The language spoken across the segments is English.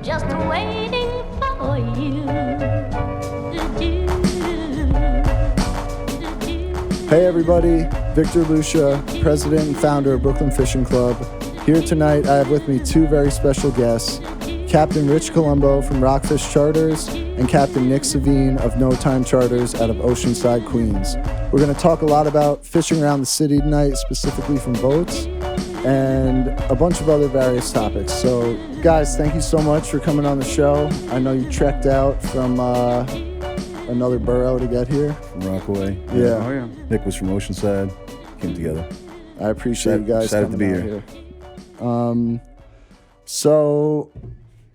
just waiting for you to do. Hey everybody, Victor Lucia, president and founder of Brooklyn Fishing Club. Here tonight I have with me two very special guests, Captain Rich Colombo from Rockfish Charters and Captain Nick Savene of No Time Charters out of Oceanside, Queens. We're going to talk a lot about fishing around the city tonight, specifically from boats, and a bunch of other various topics. So guys, thank you so much for coming on the show. I know you trekked out from another borough to get here. From Rockaway. Yeah. Oh, yeah. Nick was from Oceanside. Came together. I appreciate you guys Excited coming to out be here. So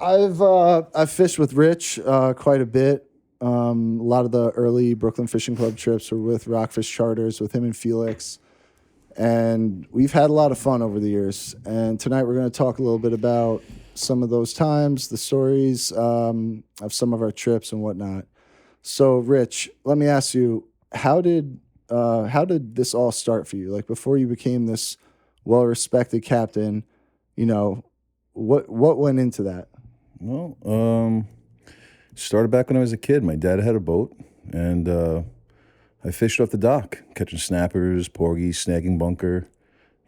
I've fished with Rich quite a bit. A lot of the early Brooklyn Fishing Club trips were with Rockfish Charters, with him and Felix. And we've had a lot of fun over the years. And tonight we're going to talk a little bit about some of those times, the stories of some of our trips and whatnot. So, Rich, let me ask you, how did this all start for you? Like, before you became this well-respected captain, you know, what went into that? Well, started back when I was a kid. My dad had a boat, and I fished off the dock, catching snappers, porgies, snagging bunker,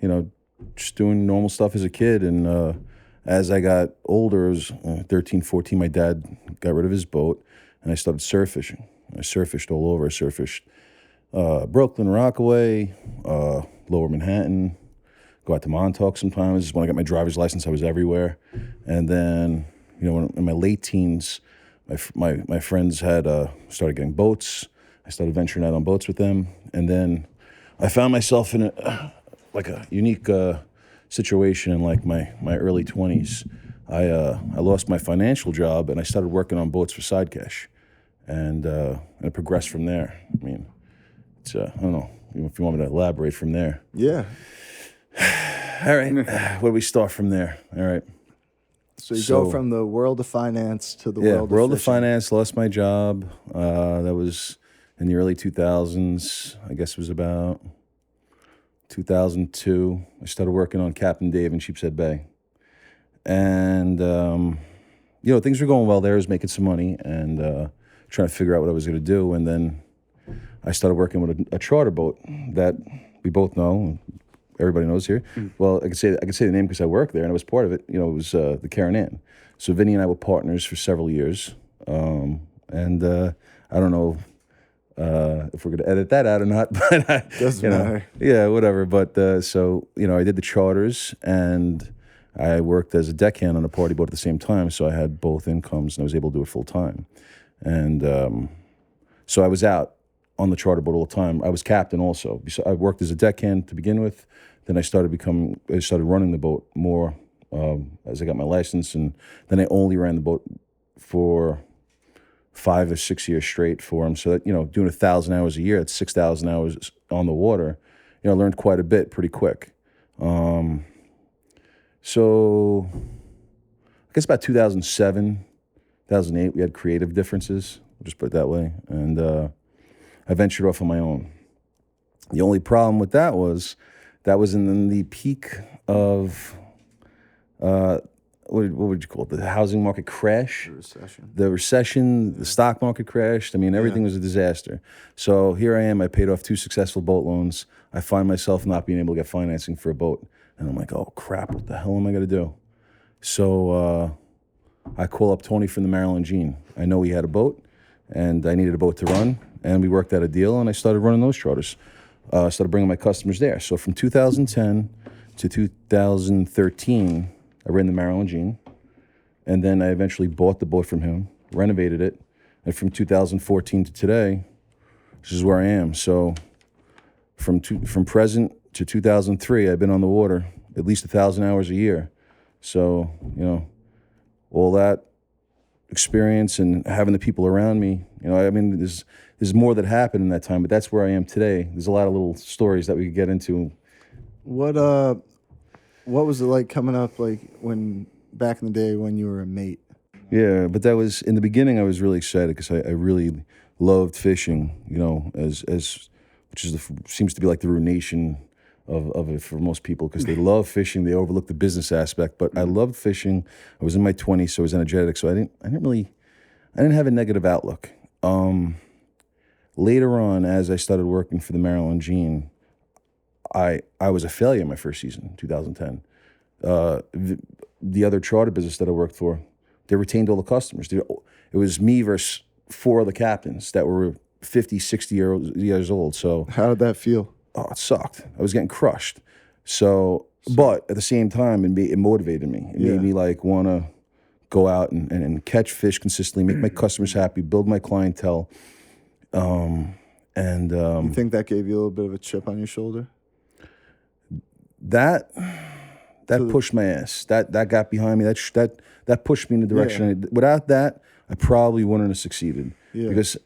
you know, just doing normal stuff as a kid. And as I got older, I was 13, 14, my dad got rid of his boat, and I started surf fishing. I surf fished all over. I surf fished Brooklyn, Rockaway, Lower Manhattan, go out to Montauk sometimes. When I got my driver's license, I was everywhere. And then, you know, in my late teens, my friends had started getting boats. I started venturing out on boats with them. And then I found myself in a unique situation in like my early 20s. I lost my financial job, and I started working on boats for side cash. And it progressed from there. I mean, it's I don't know if you want me to elaborate from there. Yeah. All right. Where do we start from there? All right. So you go from the world of finance to the world of fishing. Finance. Lost my job. That was in the early 2000s. I guess it was about 2002. I started working on Captain Dave in Sheepshead Bay. And, you know, things were going well there. I was making some money and trying to figure out what I was going to do. And then I started working with a charter boat that we both know. Everybody knows here. Well, I could say the name because I worked there and I was part of it. You know, it was the Karen Ann. So Vinny and I were partners for several years. And I don't know if we're going to edit that out or not, but Doesn't matter. Yeah, whatever. But so, you know, I did the charters and I worked as a deckhand on a party boat at the same time. So I had both incomes and I was able to do it full time. And so I was out on the charter boat all the time. I was captain also. So I worked as a deckhand to begin with. Then I started running the boat more as I got my license. And then I only ran the boat for 5 or 6 years straight for him. So that, you know, doing 1,000 hours a year, that's 6,000 hours on the water. You know, I learned quite a bit pretty quick. So I guess about 2007, 2008, we had creative differences. We'll just put it that way. And I ventured off on my own. The only problem with that was in the peak of, what would you call it? The housing market crash? The recession, the stock market crashed. I mean, everything was a disaster. So here I am. I paid off 2 successful boat loans. I find myself not being able to get financing for a boat. And I'm like, oh, crap, what the hell am I going to do? So I call up Tony from the Maryland Gene. I know he had a boat, and I needed a boat to run. And we worked out a deal, and I started running those charters. Started bringing my customers there. So from 2010 to 2013, I ran the Maryland Gene. And then I eventually bought the boat from him, renovated it. And from 2014 to today, this is where I am. So from present to 2003, I've been on the water at least 1,000 hours a year. So, you know, all that experience and having the people around me, you know, I mean, there's more that happened in that time, but that's where I am today. There's a lot of little stories that we could get into. What was it like coming up, like when back in the day when you were a mate? Yeah, but that was in the beginning. I was really excited because I really loved fishing. You know, as which is seems to be like the ruination of it for most people because they love fishing. They overlook the business aspect. But I loved fishing. I was in my 20s, so I was energetic. So I didn't have a negative outlook. Later on, as I started working for the Maryland Gene, I was a failure in my first season, 2010. The other charter business that I worked for, they retained all the customers. It was me versus 4 other captains that were 50, 60 years old. So How did that feel? oh, it sucked. I was getting crushed. So but at the same time, it motivated me. It made me like want to go out and catch fish consistently, make my customers happy, build my clientele. You think that gave you a little bit of a chip on your shoulder? That pushed my ass. That got behind me. That pushed me in the direction. Without that, I probably wouldn't have succeeded. Yeah. Because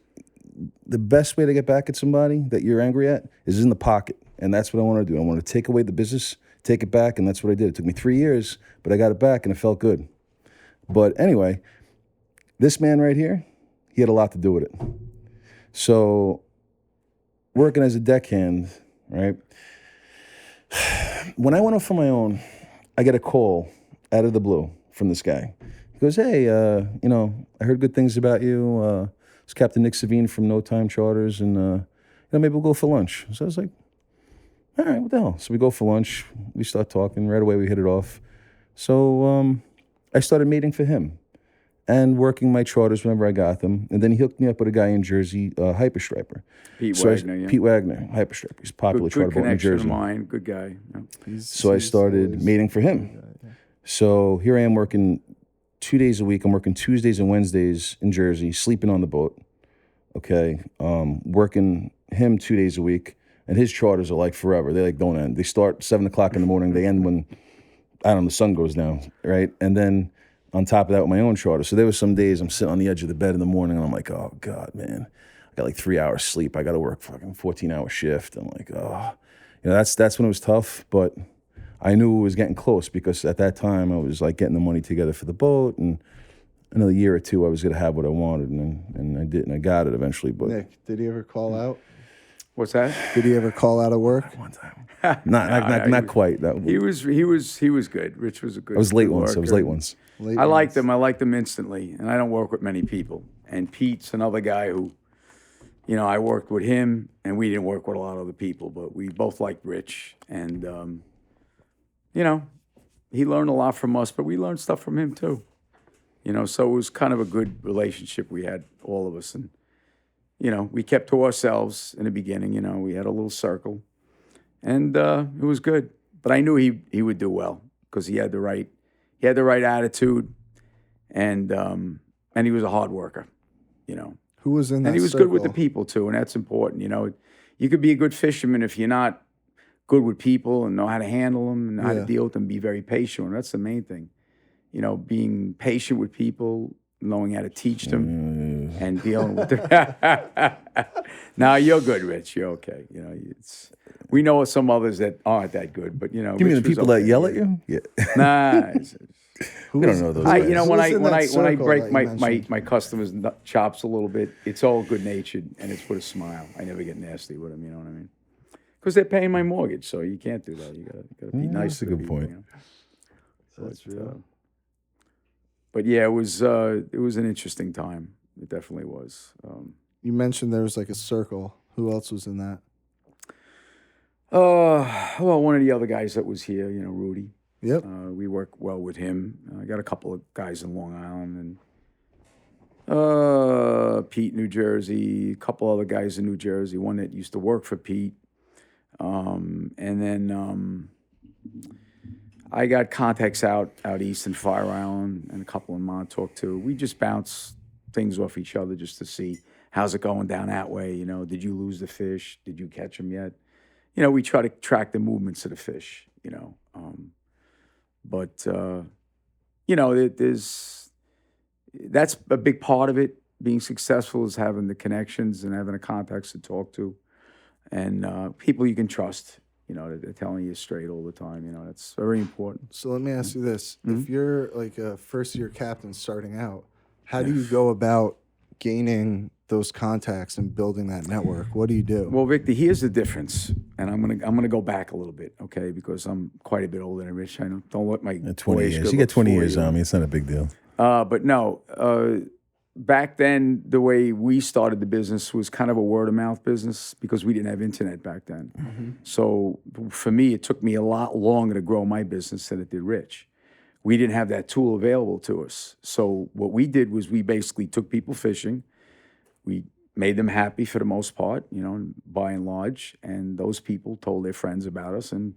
the best way to get back at somebody that you're angry at is in the pocket. And that's what I want to do. I want to take away the business, take it back, and that's what I did. It took me 3 years, but I got it back and it felt good. But anyway, this man right here, he had a lot to do with it. So working as a deckhand, right? When I went off on my own, I get a call out of the blue from this guy. He goes, hey, I heard good things about you. It's Captain Nick Savene from No Time Charters, and maybe we'll go for lunch. So I was like, all right, what the hell? So we go for lunch. We start talking. Right away, we hit it off. So I started mating for him and working my charters whenever I got them. And then he hooked me up with a guy in Jersey, Hyperstriper. Pete Wagner, Pete Wagner, Hyperstriper. He's a popular charter boat in New Jersey. Good connection of mine. Good guy. Yeah. So I started mating for him. So here I am working 2 days a week. I'm working Tuesdays and Wednesdays in Jersey, sleeping on the boat. Okay, working him 2 days a week, and his charters are like forever. They like don't end. They start 7 o'clock in the morning. They end when the sun goes down, right? And then on top of that, with my own charter. So there was some days I'm sitting on the edge of the bed in the morning, and I'm like, oh God, man, I got like 3 hours sleep. I got to work fucking 14-hour shift. I'm like, oh, that's when it was tough, but I knew it was getting close because at that time I was like getting the money together for the boat, and another year or two I was gonna have what I wanted, and I did, and I got it eventually. But Nick, did he ever call out? What's that? Did he ever call out of work? one time, not quite. He was good. Rich was a good. I was late good once. I was late once. I liked him. I liked him instantly, and I don't work with many people. And Pete's another guy who, I worked with him, and we didn't work with a lot of other people, but we both liked Rich, and he learned a lot from us, but we learned stuff from him too. So it was kind of a good relationship we had, all of us. And, we kept to ourselves in the beginning, we had a little circle. And it was good. But I knew he would do well because he had the right attitude, and he was a hard worker, Who was in that And he was circle? good with the people too, and that's important, You could be a good fisherman if you're not good with people and know how to handle them and know how to deal with them, be very patient. And that's the main thing. Being patient with people, knowing how to teach them, and dealing with them. Now you're good, Rich. You're okay. We know some others that aren't that good, but You mean the people that yell at you? Yeah. Nah. We don't know those I, guys. when I break my customers' chops a little bit, it's all good natured and it's with a smile. I never get nasty with them. You know what I mean? Because they're paying my mortgage, so you can't do that. You gotta be nice. That's a good point. That's real. But yeah, it was an interesting time. It definitely was. You mentioned there was like a circle. Who else was in that? Well, one of the other guys that was here, Rudy. Yep. We work well with him. I got a couple of guys in Long Island, and Pete, New Jersey. A couple other guys in New Jersey. One that used to work for Pete, and then I got contacts out east in Fire Island and a couple in Montauk too. We just bounce things off each other just to see how's it going down that way. Did you lose the fish? Did you catch them yet? We try to track the movements of the fish. But that's a big part of it. Being successful is having the connections and having the contacts to talk to, and people you can trust. They're telling you straight all the time. That's very important. So let me ask you this: if you're like a first-year captain starting out, how do you go about gaining those contacts and building that network? What do you do? Well, Victor, here's the difference, and I'm gonna go back a little bit, okay? Because I'm quite a bit older than Rich. I don't let my 20 boyish years. good You get looks 20 fool years you. on me. It's not a big deal. But no, back then the way we started the business was kind of a word of mouth business because we didn't have internet back then. So for me, it took me a lot longer to grow my business than it did Rich. We didn't have that tool available to us. So what we did was we basically took people fishing. We made them happy for the most part, by and large. And those people told their friends about us, and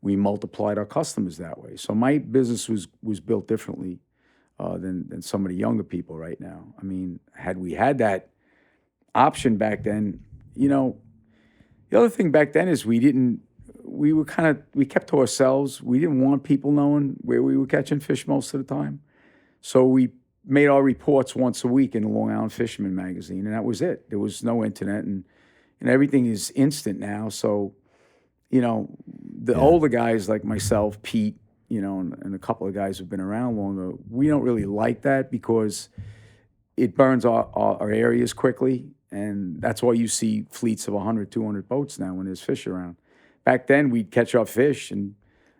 we multiplied our customers that way. So my business was built differently than some of the younger people right now. I mean, had we had that option back then, the other thing back then is we kept to ourselves. We didn't want people knowing where we were catching fish most of the time. So we made our reports once a week in the Long Island Fisherman magazine, and that was it. There was no internet, and everything is instant now. So, the older guys like myself, Pete, and a couple of guys who've been around longer, we don't really like that because it burns our areas quickly, and that's why you see fleets of 100, 200 boats now when there's fish around. Back then, we'd catch our fish, and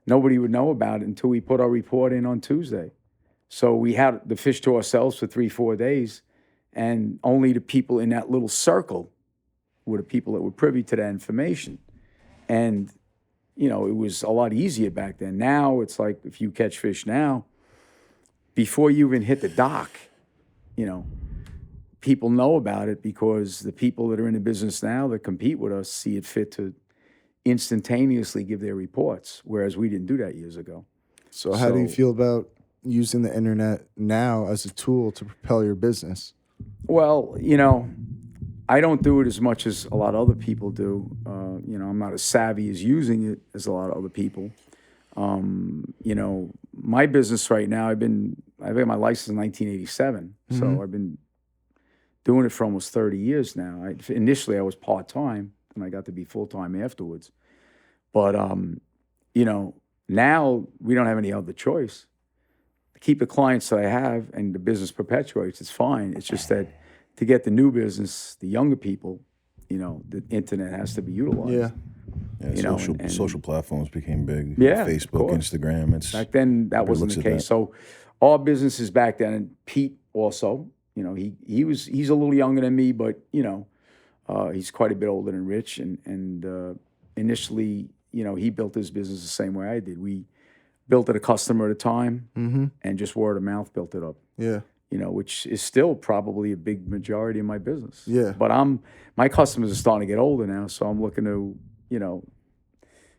nobody would know about it until we put our report in on Tuesday. So we had the fish to ourselves for 3-4 days, and only the people in that little circle were the people that were privy to that information. And, it was a lot easier back then. Now it's like if you catch fish now, before you even hit the dock, people know about it because the people that are in the business now that compete with us see it fit to instantaneously give their reports, whereas we didn't do that years ago. So how do you feel about using the internet now as a tool to propel your business? Well, I don't do it as much as a lot of other people do. I'm not as savvy as using it as a lot of other people. My business right now, I've had my license in 1987, so I've been doing it for almost 30 years now. Initially, I was part-time, and I got to be full-time afterwards. But, now we don't have any other choice. To keep the clients that I have and the business perpetuates, it's fine. It's just that to get the new business, the younger people, the internet has to be utilized. Yeah, social platforms became big. Yeah, of Facebook, course. Instagram. Back then, that wasn't the case. So our businesses back then, and Pete also, he's a little younger than me, but, he's quite a bit older than Rich. And initially, he built his business the same way I did. We built it a customer at a time, and just word of mouth built it up. Yeah. Which is still probably a big majority of my business. Yeah. But my customers are starting to get older now, so I'm looking to,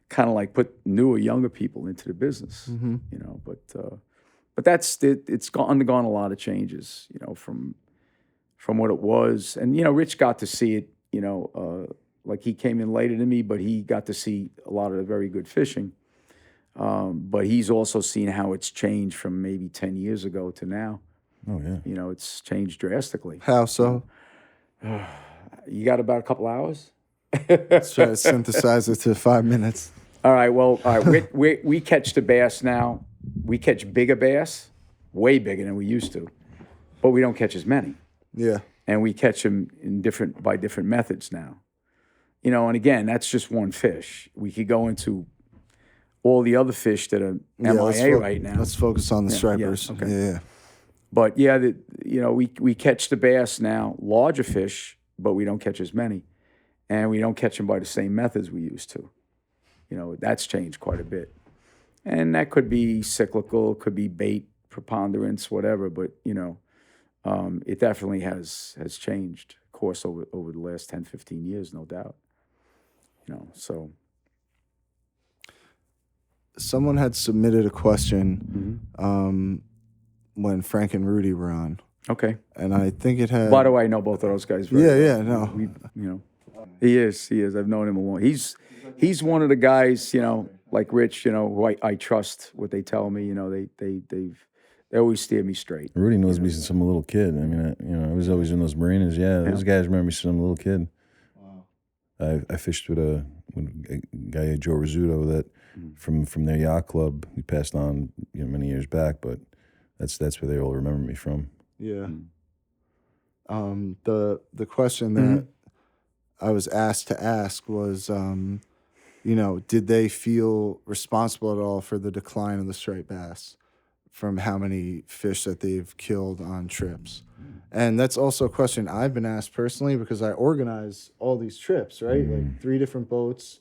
kind of like put newer, younger people into the business. But that's it. It's undergone a lot of changes, from what it was. And Rich got to see it. Like he came in later than me, but he got to see a lot of the very good fishing. But he's also seen how it's changed from maybe 10 years ago to now. Oh, yeah. It's changed drastically. How so? You got about a couple hours? Let's try to synthesize it to 5 minutes. All right. Well, all right. We catch the bass now. We catch bigger bass, way bigger than we used to, but we don't catch as many. Yeah. And we catch them by different methods now. And again, that's just one fish. We could go into all the other fish that are MIA right now. Let's focus on the stripers. Yeah, okay. Yeah. But yeah, we catch the bass now, larger fish, but we don't catch as many. And we don't catch them by the same methods we used to. That's changed quite a bit. And that could be cyclical, could be bait, preponderance, whatever. But, it definitely has changed, of course, over the last 10, 15 years, no doubt. So. Someone had submitted a question when Frank and Rudy were on. Okay. And I think it had... By the way, I know both of those guys very well. Yeah, no. He is. I've known him a long. He's one of the guys, like Rich, who I trust what they tell me. They always steer me straight. Rudy knows me since I'm a little kid. I mean, I was always in those marinas. Yeah, those guys remember me since I'm a little kid. Wow. I fished with a guy, Joe Rizzuto, that from their yacht club. He passed on, many years back, but that's where they all remember me from. Yeah. The question that I was asked to ask was, did they feel responsible at all for the decline of the striped bass from how many fish that they've killed on trips? And that's also a question I've been asked personally because I organize all these trips, right? Like 3 different boats,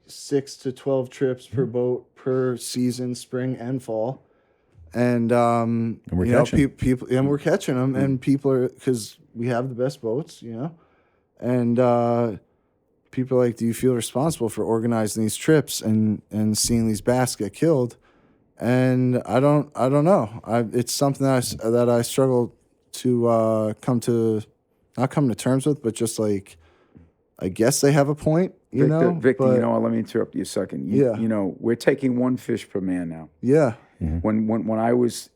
6 to 12 trips per boat per season, spring and fall. And we're catching. People, and we're catching them, and people are, because we have the best boats, and people are like, do you feel responsible for organizing these trips and seeing these bass get killed? And I don't know. It's something that I struggle to not come to terms with, but just like, I guess they have a point, Victor, but, you know what? Let me interrupt you a second. We're taking 1 fish per man now. Yeah. When I was,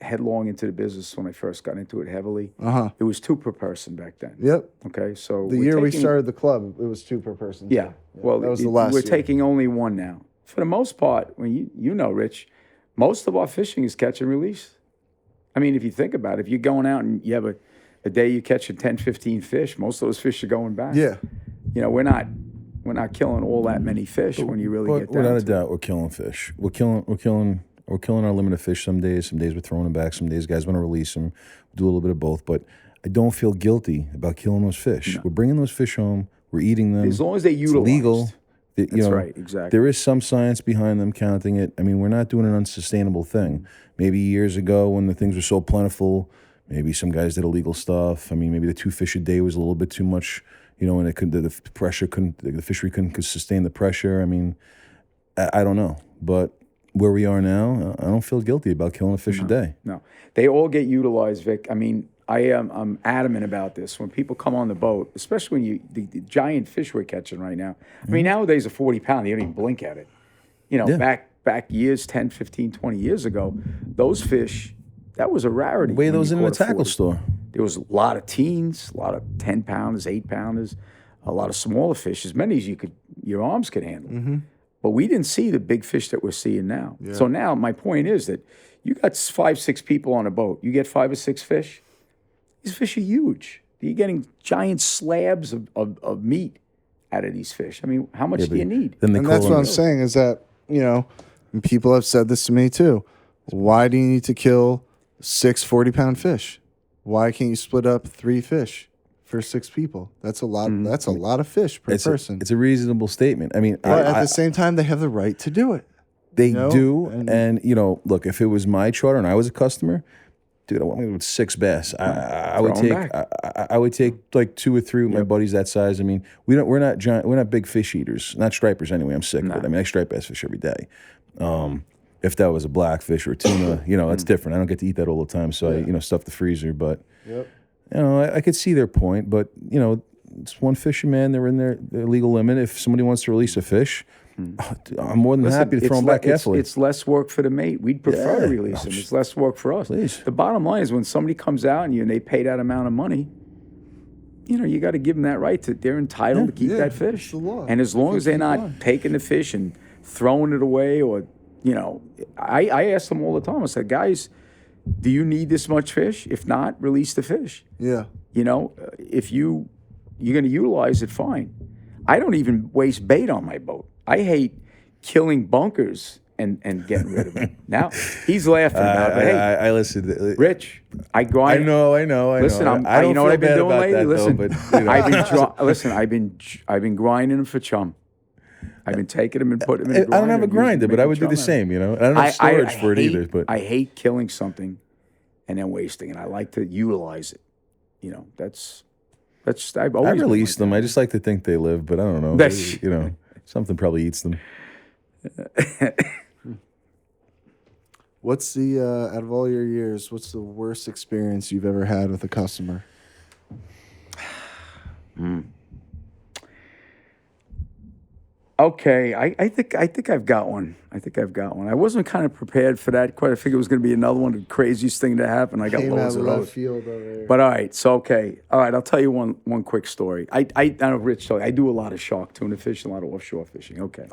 headlong into the business when I first got into it heavily, it was 2 per person back then. Yep. Okay, so The year we started the club, it was 2 per person. Yeah. Well, that was the last we're year. taking only 1 now. For the most part, when Rich, most of our fishing is catch and release. I mean, if you think about it, if you're going out and you have a day you catch 10, 15 fish, most of those fish are going back. Yeah. We're not killing all that many fish when you really get down Without to a doubt, we're killing fish. We're killing our limit of fish some days. Some days we're throwing them back. Some days guys want to release them. We do a little bit of both. But I don't feel guilty about killing those fish. No. We're bringing those fish home. We're eating them. As long as they're utilized. It's legal. That's right, exactly. There is some science behind them counting it. I mean, we're not doing an unsustainable thing. Maybe years ago when the things were so plentiful, maybe some guys did illegal stuff. I mean, maybe the 2 fish a day was a little bit too much, and the fishery couldn't sustain the pressure. I mean, I don't know. But where we are now, I don't feel guilty about killing a fish a day. No, they all get utilized, Vic. I mean, I'm adamant about this. When people come on the boat, especially when the giant fish we're catching right now. I mean, nowadays a 40-pound, you don't even blink at it. Back years, 10, 15, 20 years ago, those fish, that was a rarity. Weigh those in a caught tackle 40. store. There was a lot of teens, a lot of 10-pounders, 8-pounders, a lot of smaller fish, as many as your arms could handle. But we didn't see the big fish that we're seeing now. Yeah. So now my point is that you got 5, 6 people on a boat. You get 5 or 6 fish. These fish are huge. You're getting giant slabs of meat out of these fish. I mean, how much do you need? And that's what I'm saying is that, and people have said this to me too. Why do you need to kill 6 40-pound fish? Why can't you split up 3 fish for 6 people? That's a lot. That's a lot of fish per person. It's a reasonable statement. I mean, but at the same time, they have the right to do it. They do. And look, if it was my charter and I was a customer, dude, I want me with 6 bass. I would take like 2 or 3 with my buddies that size. I mean, we're not big fish eaters, not stripers anyway. I'm sick of it. I mean, I stripe bass fish every day. If that was a blackfish or a tuna, that's different. I don't get to eat that all the time, so I stuff the freezer. But I could see their point. But it's 1 fish a man. They're in their legal limit. If somebody wants to release a fish, I'm more than happy to throw them back carefully. It's less work for the mate. We'd prefer to release them. It's less work for us. Please. The bottom line is when somebody comes out and they pay that amount of money, you got to give them that right. They're entitled to keep that fish. It's the law. And as long as they're not taking the fish and throwing it away or, I ask them all the time. I said, guys, do you need this much fish? If not, release the fish. Yeah. If you're going to utilize it, fine. I don't even waste bait on my boat. I hate killing bunkers and getting rid of them. Now, he's laughing about it. Hey, I listened. Rich, I grind. I know. Listen, I don't you know what I've been doing lately? Listen, but, I've been grinding them for chum. I've been taking them and putting them in the grinder. I don't have a grinder, but I would do the same, And I don't have storage for it either. But I hate killing something and then wasting it. I like to utilize it. That's I've always I release them. I just like to think they live, but I don't know. Something probably eats them. What's the out of all your years, what's the worst experience you've ever had with a customer? Okay, I think I've got one. I wasn't kind of prepared for that. Quite, I figured it was going to be another one of the craziest thing to happen. I got loads of those. Field over there. But all right, so okay, all right. I'll tell you one quick story. I know Rich told you, I do a lot of shark tuna fishing, a lot of offshore fishing. Okay.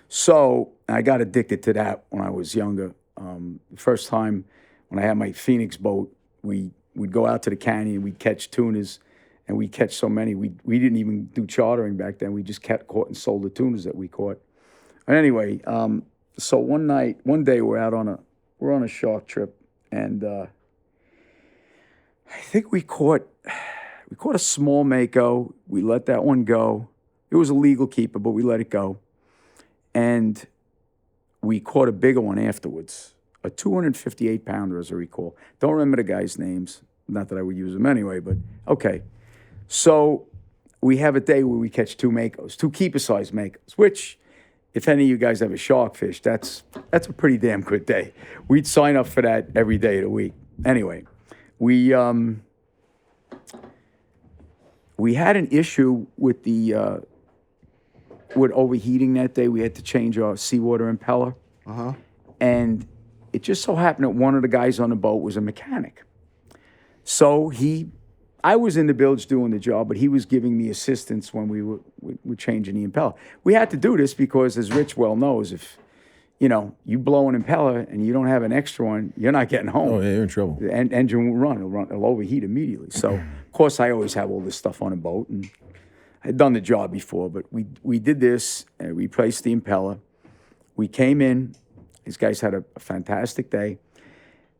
So I got addicted to that when I was younger. The first time when I had my Phoenix boat, we'd go out to the canyon, we'd catch tunas, and we'd catch so many. We didn't even do chartering back then. We just caught and sold the tunas that we caught. And anyway, so one day we're on a shark trip, and I think we caught a small mako. We let that one go. It was a legal keeper, but we let it go. And we caught a bigger one afterwards, a 258-pounder, as I recall. Don't remember the guys' names. Not that I would use them anyway, but okay. So we have a day where we catch 2 makos, 2 keeper-sized makos, which, if any of you guys ever shark fish, that's a pretty damn good day. We'd sign up for that every day of the week. Anyway, we had an issue with with overheating that day. We had to change our seawater impeller. And it just so happened that one of the guys on the boat was a mechanic. So I was in the bilge doing the job, but he was giving me assistance when we were changing the impeller. We had to do this because, as Rich well knows, if you blow an impeller and you don't have an extra one, you're not getting home. Oh, yeah, you're in trouble. The engine will run. It'll overheat immediately. So, of course, I always have all this stuff on a boat, and I had done the job before, but we did this, and we replaced the impeller. We came in. These guys had a fantastic day.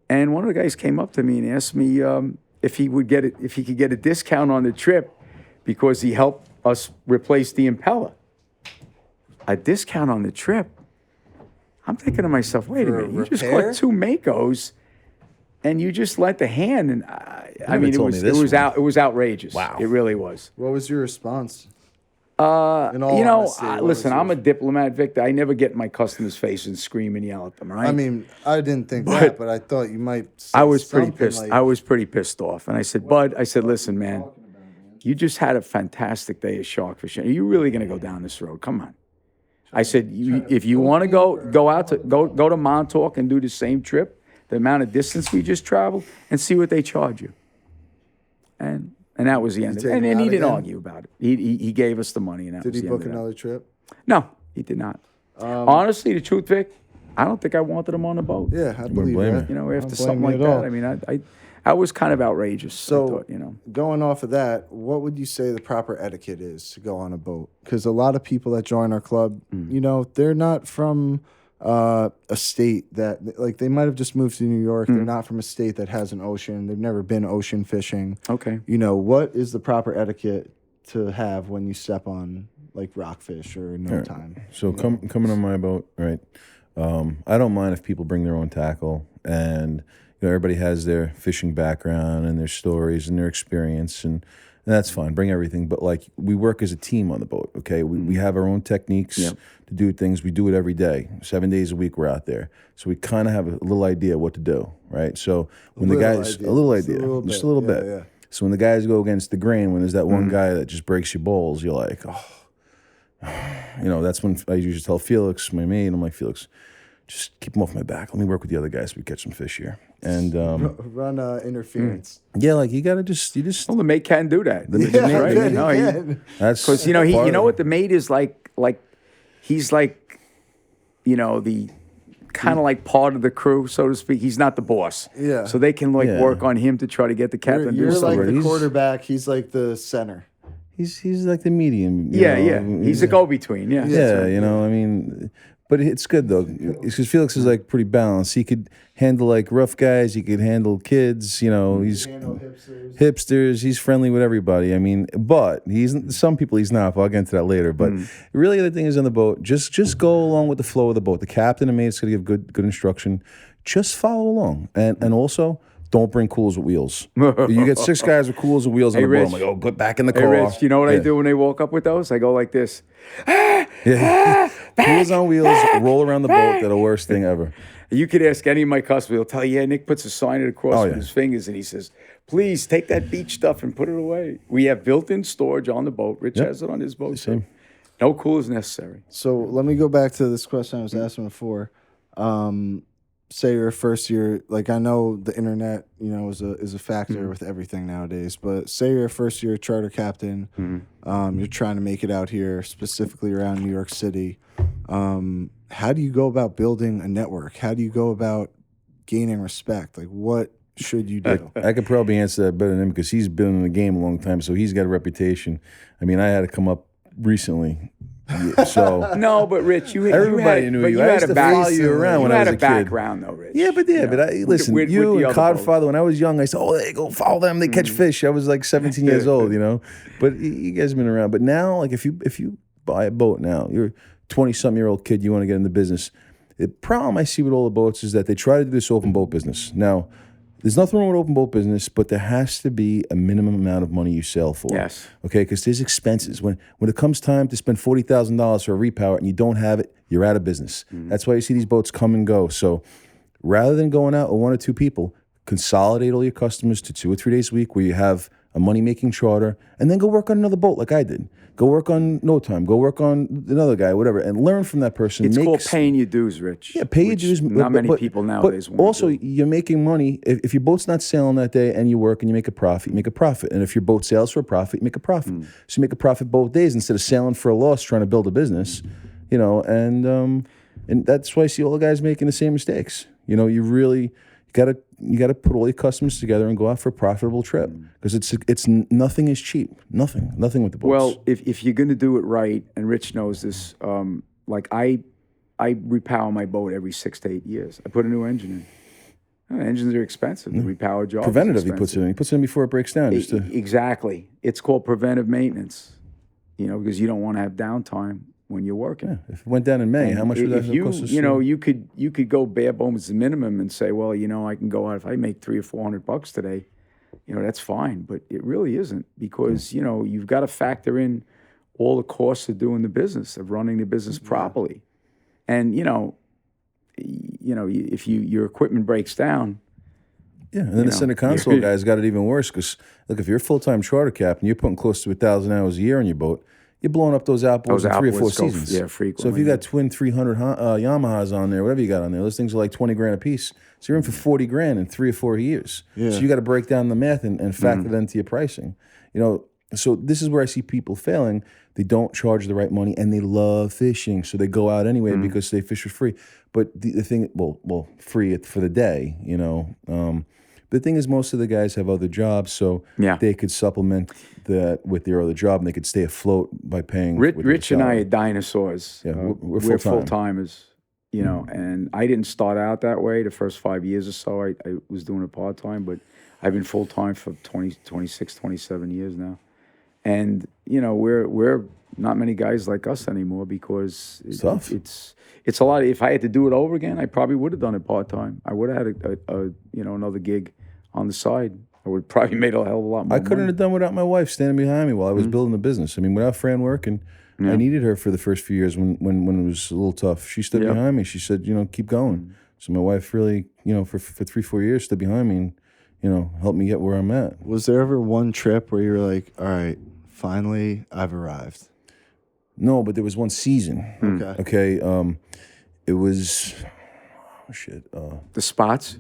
And one of the guys came up to me and asked me if he could get a discount on the trip because he helped us replace the impeller. A discount on the trip? I'm thinking to myself, wait a minute, you just caught 2 makos and you just let the hand, and I mean, it was outrageous. Wow. It really was. What was your response? Listen, I'm a diplomat, Victor. I never get in my customers' face and scream and yell at them, right? I mean, I didn't think that, but I thought you might say I was pretty something pissed. like- I was pretty pissed off. And I said, Bud, listen, man, you just had a fantastic day of shark fishing. Are you really going to go down this road? Come on. I said, if you want to go to Montauk and do the same trip, the amount of distance we just traveled, and see what they charge you. And that was the end of it. take And him then he out didn't again? argue about it. He gave us the money, and that Did was he the end book of that. another trip? No, he did not. Honestly, the truth, Vic, I don't think I wanted him on the boat. Yeah, I believe blame that. you. After Don't something blame like me at all. that, I mean, I was kind of outrageous. So, I thought, going off of that, what would you say the proper etiquette is to go on a boat? Because a lot of people that join our club, they're not from a state that, like, they might have just moved to New York. They're not from a state that has an ocean. They've never been ocean fishing. Okay. What is the proper etiquette to have when you step on, like, rockfish or no time? So coming on my boat, right? I don't mind if people bring their own tackle, and everybody has their fishing background and their stories and their experience, and that's fine. Bring everything, but like we work as a team on the boat. Okay, we have our own techniques to do things. We do it every day, 7 days a week. We're out there, so we kind of have a little idea what to do, right? So when the guys, a little idea, just a little bit. Yeah. So when the guys go against the grain, when there's that one guy that just breaks your balls, you're like, oh. That's when I usually tell Felix, my mate, I'm like, Felix, just keep him off my back. Let me work with the other guys so we catch some fish here. And Run interference. yeah, like you just Well, the mate can do that. Yeah, right? I bet he No, can. that's Because what the mate is like he's like, the kind of like part of the crew, so to speak. He's not the boss. Yeah. So they can work on him to try to get the captain to do You're like something. the quarterback. He's like the center. he's like the medium. Yeah. He's a go-between. Yeah. Yeah, but it's good though, because Felix is like pretty balanced. He could handle like rough guys. He could handle kids. He's Handle hipsters. hipsters. He's friendly with everybody. But some people he's not. But I'll get into that later. But really, the thing is on the boat, just go along with the flow of the boat. The captain and mate's gonna give good instruction. Just follow along, and also don't bring coolers with wheels. You get 6 guys with coolers with wheels on the boat. Rich. I'm like, get back in the car. Hey, Rich, you know what I do when they walk up with those? I go like this. Wheels on wheels, roll around the boat. They're the worst thing ever. You could ask any of my customers. They'll tell you, Nick puts a sign across with yeah. his fingers, and he says, please take that beach stuff and put it away. We have built-in storage on the boat. Rich has it on his boat. Same. Too. No coolers necessary. So let me go back to this question I was asking before. Say you're a first year, like I know the internet, is a factor with everything nowadays. But say you're a first year charter captain, you're trying to make it out here, specifically around New York City. How do you go about building a network? How do you go about gaining respect? Like what should you do? I could probably answer that better than him because he's been in the game a long time, so he's got a reputation. I mean, I had to come up recently, so No, but Rich, everybody knew you. I used to follow you around when I was a kid. kid. Background though, Rich. But listen, with you the and other Codfather. When I was young, I said, "Oh, they go follow them. They catch fish." I was like 17 years old, But you guys have been around. But now, like if you buy a boat now, you're a 20-something-year-old kid. You want to get in the business. The problem I see with all the boats is that they try to do this open boat business. Now, there's nothing wrong with open boat business, but there has to be a minimum amount of money you sell for. Yes. Okay, because there's expenses. When it comes time to spend $40,000 for a repower and you don't have it, you're out of business. That's why you see these boats come and go. So rather than going out with 1 or 2 people, consolidate all your customers to 2 or 3 days a week where you have a money-making charter, and then go work on another boat like I did. Go work on No Time. Go work on another guy, whatever, and learn from that person. It's called paying your dues, Rich. Yeah, pay your dues. Not many people nowadays want But also, to do. you're making money. If your boat's not sailing that day and you work and you make a profit, you make a profit. And if your boat sails for a profit, you make a profit. So you make a profit both days instead of sailing for a loss trying to build a business, and that's why I see all the guys making the same mistakes. You really you gotta put all your customers together and go out for a profitable trip because it's nothing is cheap. Nothing with the boats. Well, if you're going to do it right, and Rich knows this, like I repower my boat every 6 to 8 years. I put a new engine in. Engines are expensive. The repower job preventative, is he puts it expensive. in. He puts it in before it breaks down. Just to, Exactly. It's called preventive maintenance. Because you don't want to have downtime when you're working. if it went down in May, how much would that If cost us? you could go bare bones minimum and say, well, I can go out if I make $300 or $400 today, that's fine. But it really isn't because you've got to factor in all the costs of doing the business, of running the business properly, and if your equipment breaks down. Yeah, and then the center console guys got it even worse because look, if you're a full-time charter captain, you're putting close to 1,000 hours a year on your boat. You're blowing up those outboards in 3 or 4 seasons. Frequently. So if you got twin 300 Yamahas on there, whatever you got on there, those things are like 20 grand a piece. So you're in for 40 grand in 3 or 4 years. Yeah. So you got to break down the math and factor that into your pricing. So this is where I see people failing. They don't charge the right money and they love fishing. So they go out anyway because they fish for free. But the thing, well, free for the day, the thing is, most of the guys have other jobs, so they could supplement that with their other job, and they could stay afloat by paying. Rich and I are dinosaurs. Yeah, we're full full-time. timers, and I didn't start out that way. The first 5 years or so, I was doing it part time, but I've been full time for 26, 27 years now, and we're not many guys like us anymore because It's tough. It's a lot. If I had to do it over again, I probably would have done it part time. I would have had a another gig on the side. I would probably made a hell of a lot more. I couldn't money. have done without my wife standing behind me while I was building the business. I mean, without Fran working, I needed her for the first few years when it was a little tough. She stood behind me. She said, keep going. So my wife really, for 3-4 years stood behind me and, helped me get where I'm at. Was there ever one trip where you were like, all right, finally I've arrived? No, but there was one season. Okay. Okay. It was, The spots.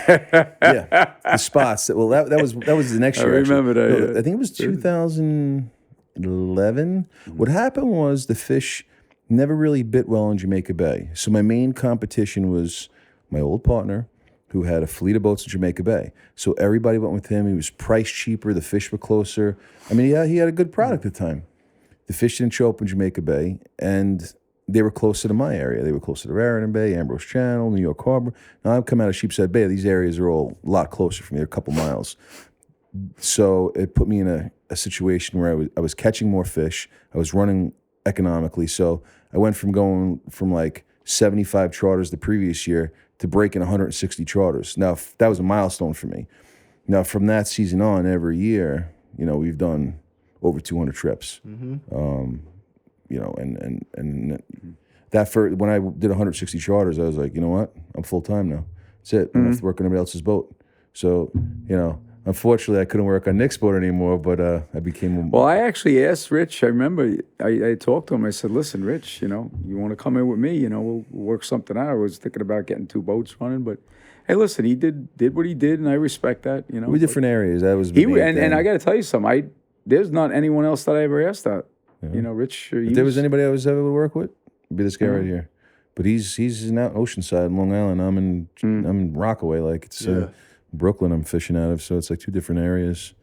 yeah, the spots. Well, that was the next year. remember that, No, yeah. I think it was 2011. What happened was the fish never really bit well in Jamaica Bay. So my main competition was my old partner, who had a fleet of boats in Jamaica Bay. So everybody went with him. He was priced cheaper. The fish were closer. I mean, he had a good product at the time. The fish didn't show up in Jamaica Bay, and they were closer to my area. They were closer to Raritan Bay, Ambrose Channel, New York Harbor. Now, I've come out of Sheepshead Bay. These areas are all a lot closer from me. They're a couple miles. So it put me in a situation where I was catching more fish. I was running economically. So I went from going from like 75 charters the previous year to breaking 160 charters. Now, that was a milestone for me. Now, from that season on, every year, we've done over 200 trips. And that when I did 160 charters, I was like, you know what? I'm full time now. That's it. I don't have to work on anybody else's boat. So, unfortunately, I couldn't work on Nick's boat anymore, but I became. Well, I actually asked Rich. I remember I talked to him. I said, "Listen, Rich, you want to come in with me? We'll work something out." I was thinking about getting 2 boats running, but hey, listen, he did what he did, and I respect that. We're different areas. That was and I got to tell you something. There's not anyone else that I ever asked that. Rich. If there was anybody I was ever to work with, it'd be this guy right here. But he's in out Oceanside, Long Island. I'm in Rockaway. Like it's Brooklyn I'm fishing out of, so it's like two different areas.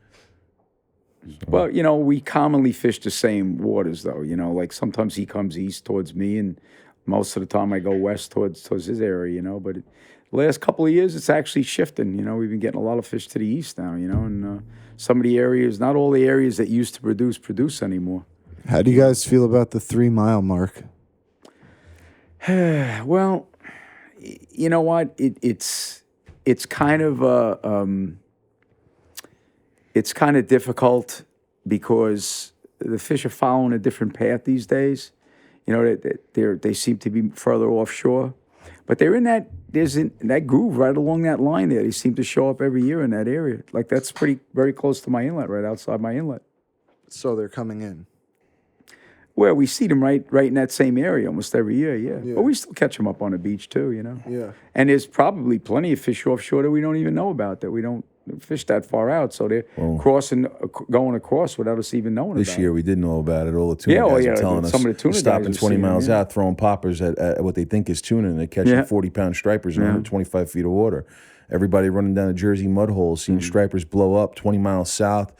Well, we commonly fish the same waters, though. Like sometimes he comes east towards me, and most of the time I go west towards his area. But the last couple of years, it's actually shifting. We've been getting a lot of fish to the east now. And some of the areas, not all the areas that used to produce anymore. How do you guys feel about the 3 mile mark? Well, you know what? It's kind of it's kind of difficult because the fish are following a different path these days. They seem to be further offshore, but they're in that groove right along that line there. They seem to show up every year in that area. Like that's very close to my inlet, right outside my inlet. So they're coming in. Well, we see them right in that same area almost every year, yeah. But we still catch them up on the beach too, Yeah. And there's probably plenty of fish offshore that we don't even know about, that we don't fish that far out. So they're going across without us even knowing about it. This year we did know about it. All the tuna guys were telling us. Some of the tuna guys stopping were 20 seeing miles them, out, throwing poppers at what they think is tuna, and they're catching 40-pound stripers in 125 feet of water. Everybody running down the Jersey mud holes, seeing stripers blow up 20 miles south.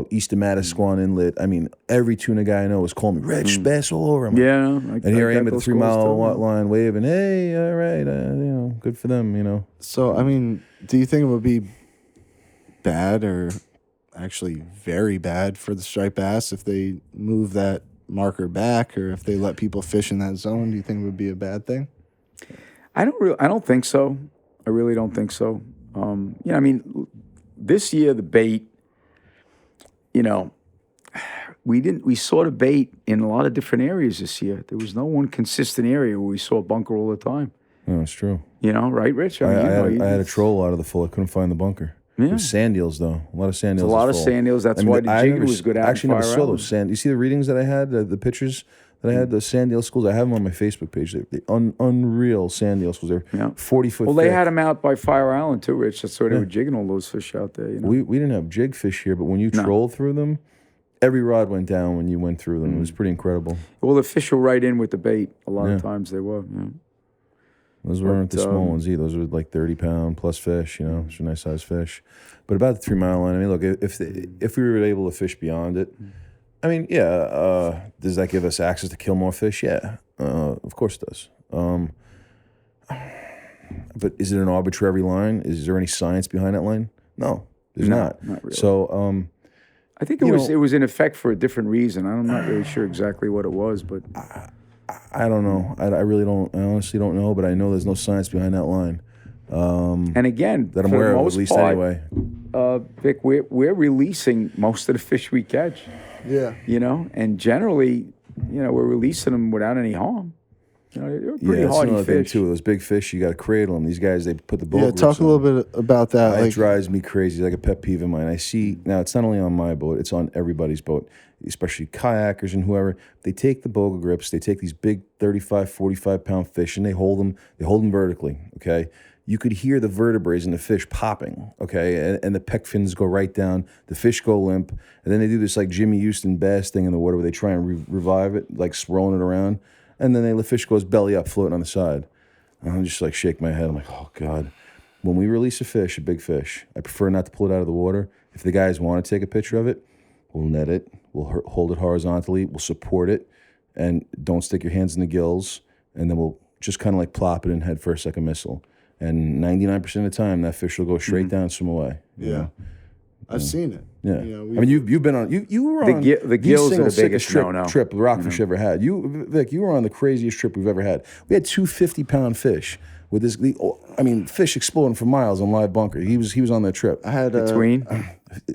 East of Matasquan Inlet. I mean, every tuna guy I know is calling me, Rich, bass all over. I'm like, and here I am at the 3 mile line waving, hey, all right, good for them, So, I mean, do you think it would be bad or actually very bad for the striped bass if they move that marker back, or if they let people fish in that zone? Do you think it would be a bad thing? I don't think so. I really don't think so. I mean, this year the bait, we saw the bait in a lot of different areas this year. There was no one consistent area where we saw bunker all the time. No, it's true. Right, Rich? I had a troll out of the full. I couldn't find the bunker. Yeah. It was sand eels, though. A lot of sand eels. A lot of sand eels. That's why the jigging was good out. I actually never saw those sand. You see the readings that I had, the pictures that I had, the sand eel schools? I have them on my Facebook page. They're unreal sand eel schools. They're 40 foot Well, thick. they had them out by Fire Island, too, Rich. That's why they were jigging all those fish out there. We didn't have jig fish here, but when you trolled through them, every rod went down when you went through them. It was pretty incredible. Well, the fish were right in with the bait. A lot of times they were. Yeah. Those weren't the small ones either. Those were like 30-pound plus fish, Those are nice sized fish. But about the 3 mile line, I mean, look, if we were able to fish beyond it, I mean, does that give us access to kill more fish? Yeah, of course it does. But is it an arbitrary line? Is there any science behind that line? No, there's not. Not really. So I think it was in effect for a different reason. I'm not really sure exactly what it was, but I don't know. I really don't. I honestly don't know. But I know there's no science behind that line. And again, that I'm for aware the of, most at least part, anyway. Vic, we're releasing most of the fish we catch. Yeah. And generally, we're releasing them without any harm. They're pretty that's hardy another thing fish. too. Those big fish, you got to cradle them. These guys, they put the boat. Yeah, talk a little bit about that. It drives me crazy. It's like a pet peeve of mine. I see now. It's not only on my boat; it's on everybody's boat, especially kayakers and whoever. They take the boga grips. They take these big 35, 45-pound fish, and they hold them. They hold them vertically. Okay, you could hear the vertebrae in the fish popping. Okay, and the pec fins go right down. The fish go limp, and then they do this like Jimmy Houston bass thing in the water where they try and revive it, like swirling it around. And then the fish goes belly up, floating on the side. And I'm just like shake my head. I'm like, oh God. When we release a fish, a big fish, I prefer not to pull it out of the water. If the guys want to take a picture of it, we'll net it. We'll hold it horizontally. We'll support it. And don't stick your hands in the gills. And then we'll just kind of like plop it in head first like a missile. And 99% of the time, that fish will go straight down and swim away. Yeah. I've seen it. Yeah, I mean, you've been on you were on the gills are the biggest trip Rockfish ever had. Vic, you were on the craziest trip we've ever had. We had 2 50-pound fish with this. Fish exploding for miles on live bunker. He was on that trip. I had between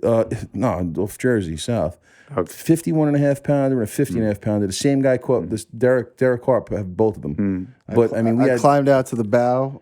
off Jersey south. 51.5 pounder and a 50.5 pounder. The same guy caught this Derek Harp have both of them. But I mean, I climbed out to the bow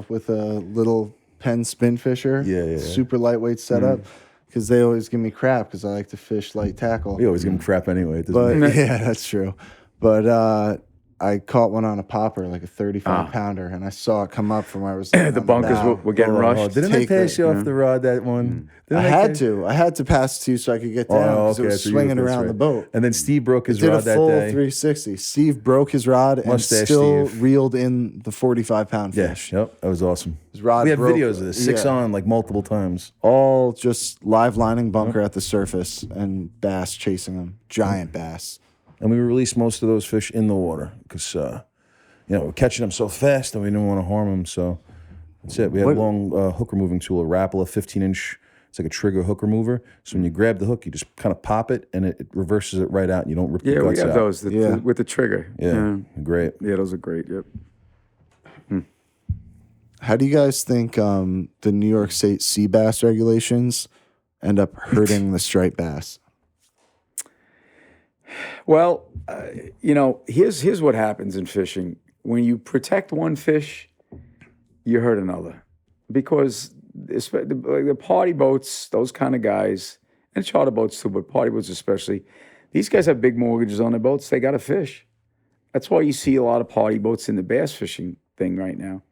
with a little Penn spin fisher. Yeah. Super lightweight setup. Because they always give me crap because I like to fish light tackle. We always give him crap anyway. But yeah, that's true. But I caught one on a popper, like a 35-pounder, and I saw it come up from where I was. Like, The on bunkers bow. were getting rushed. Didn't they Take pass it, you off the rod that one? Didn't I they had pass- to. I had to pass two so I could get down because it was so you- swinging that's around right. the boat. And then Steve broke his Did a rod that full day. 360. Steve broke his rod and Mustache still Steve. reeled in the 45-pound Yeah, fish. yep, that was awesome. His rod We have broke. videos of this, 6 Yeah. on, like multiple times. All just live lining bunker at the surface and bass chasing them. Giant bass. And we released most of those fish in the water because, we're catching them so fast and we didn't want to harm them. So that's it. We had a long hook removing tool, a Rapala 15-inch. It's like a trigger hook remover. So when you grab the hook, you just kind of pop it and it reverses it right out and you don't rip the Yeah, we guts have out. those with the trigger. Yeah, great. Yeah, those are great. Yep. How do you guys think the New York State sea bass regulations end up hurting the striped bass? Well, here's what happens in fishing. When you protect one fish, you hurt another. Because the party boats, those kind of guys, and charter boats too, but party boats especially, these guys have big mortgages on their boats. They got to fish. That's why you see a lot of party boats in the bass fishing thing right now.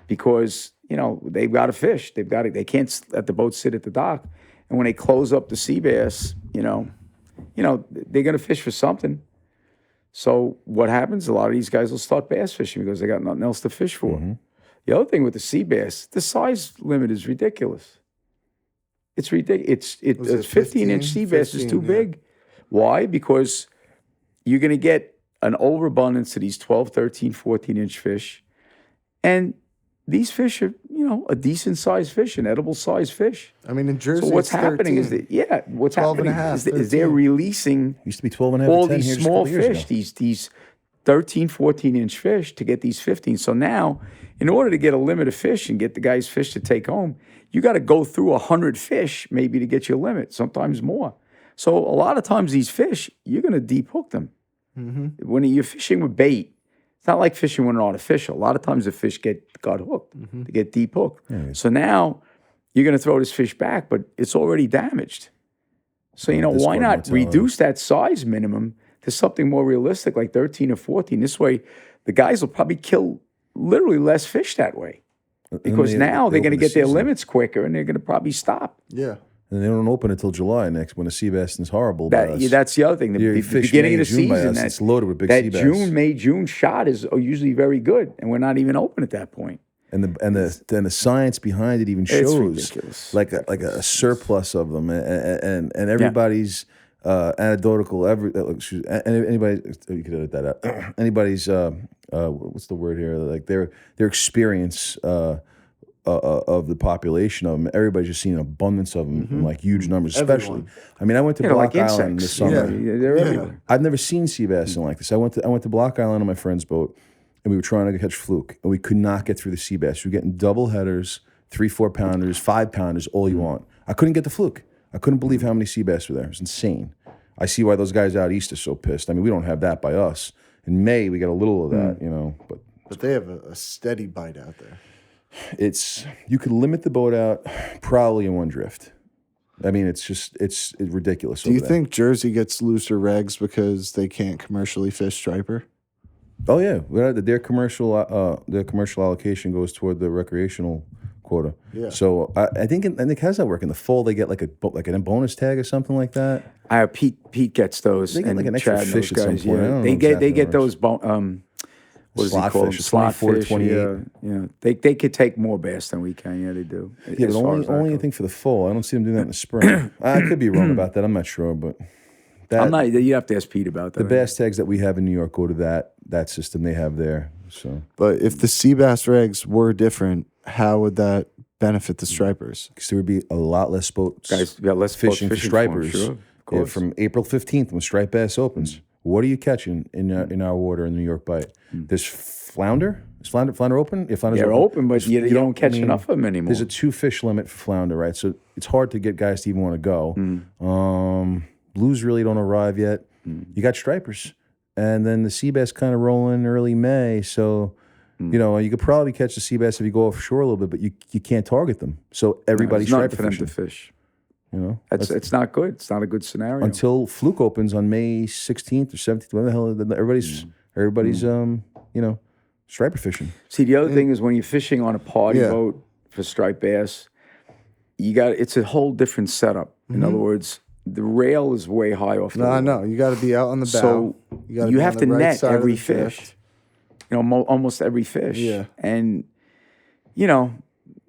Because, they've got to fish. They can't let the boat sit at the dock. And when they close up the sea bass, they're going to fish for something. So what happens? A lot of these guys will start bass fishing because they got nothing else to fish for. Mm-hmm. The other thing with the sea bass, the size limit is ridiculous. It's ridiculous. Was A it 15-inch 15? sea bass is 15, too yeah. big. Why? Because you're going to get an overabundance of these 12, 13, 14-inch fish. And these fish are, a decent-sized fish, an edible-sized fish. I mean, in Jersey, So what's it's happening 13. what's 12 and happening a half, is they're 13. releasing Used to be 12 and a half all or 10 these here just a small couple years fish, ago. these 13, 14-inch fish to get these 15. So now, in order to get a limit of fish and get the guy's fish to take home, you got to go through 100 fish maybe to get your limit, sometimes more. So a lot of times these fish, you're going to deep hook them. Mm-hmm. When you're fishing with bait, it's not like fishing when they're artificial. A lot of times the fish got hooked. They get deep hooked. So now you're going to throw this fish back, but it's already damaged. So, why Discord not mortality. reduce that size minimum to something more realistic, like 13 or 14? This way, the guys will probably kill literally less fish that way. Because now they're going to get their limits quicker and they're going to probably stop. Yeah. And they don't open until July next when the sea bass is horrible. That's the other thing. The You fish beginning May, of the June by season, us, it's loaded with big sea bass. June shot is usually very good, and we're not even open at that point. And the science behind it even It's shows ridiculous. like a surplus of them, and everybody's anecdotal. Anybody, you could edit that out. Anybody's what's the word here? Like their experience of the population of them. Everybody's just seeing an abundance of them in like huge numbers. Especially, I mean, I went to They're Block like Island this insects. summer. They're everywhere. I've never seen sea bass like this. I went to Block Island on my friend's boat, and we were trying to catch fluke, and we could not get through the sea bass. We were getting double headers, 3 4-pounders, 5-pounders, all you want. I couldn't get the fluke. I couldn't believe how many sea bass were there. It was insane. I see why those guys out east are so pissed. I mean, we don't have that by us. In May, we got a little of that, But they have a steady bite out there. You could limit the boat out probably in one drift. I mean, it's ridiculous. Do you think Jersey gets looser regs because they can't commercially fish striper? Oh yeah, their commercial allocation goes toward the recreational quota. Yeah. So I think how's that work in the fall? They get like a bonus tag or something like that. Pete gets those. They get and like an extra Chad and fish those at some guys, point. I don't know They exactly get how it those. What does he Slot call them? fish, Slot 24 to fish. 28. Yeah. They could take more bass than we can. Yeah, they do. Yeah, as but far as that only I goes. think for the fall. I don't see them doing that in the spring. I could be wrong about that. I'm not sure, but I'm not. You have to ask Pete about that. the bass tags that we have in New York go to that system they have there. So But if the sea bass regs were different, how would that benefit the stripers? because there would be a lot less boats. Guys, we got less fishing for boats for 'em, stripers. sure, of Yeah, course. from April 15th when striped bass opens. What are you catching in our water in New York Bight? There's flounder. Is flounder open? If flounder's They're open, but you don't catch I mean, enough of them anymore. There's a 2-fish limit for flounder, right? So it's hard to get guys to even want to go. Blues really don't arrive yet. You got stripers, and then the sea bass kind of rolling early May. So you could probably catch the sea bass if you go offshore a little bit, but you can't target them. So everybody's There's nothing striper for them to fishing. fish. That's It's not good. It's not a good scenario. until fluke opens on May 16th or 17th. When the hell? Everybody's Everybody's striper fishing. See, the other thing is when you're fishing on a party Yeah. boat for striped bass, it's a whole different setup. In other words, the rail is way high off the No, I water. know. You got to be out on the bow. So gotta you be have on to the right net side of every the drift. fish. Almost every fish. Yeah. And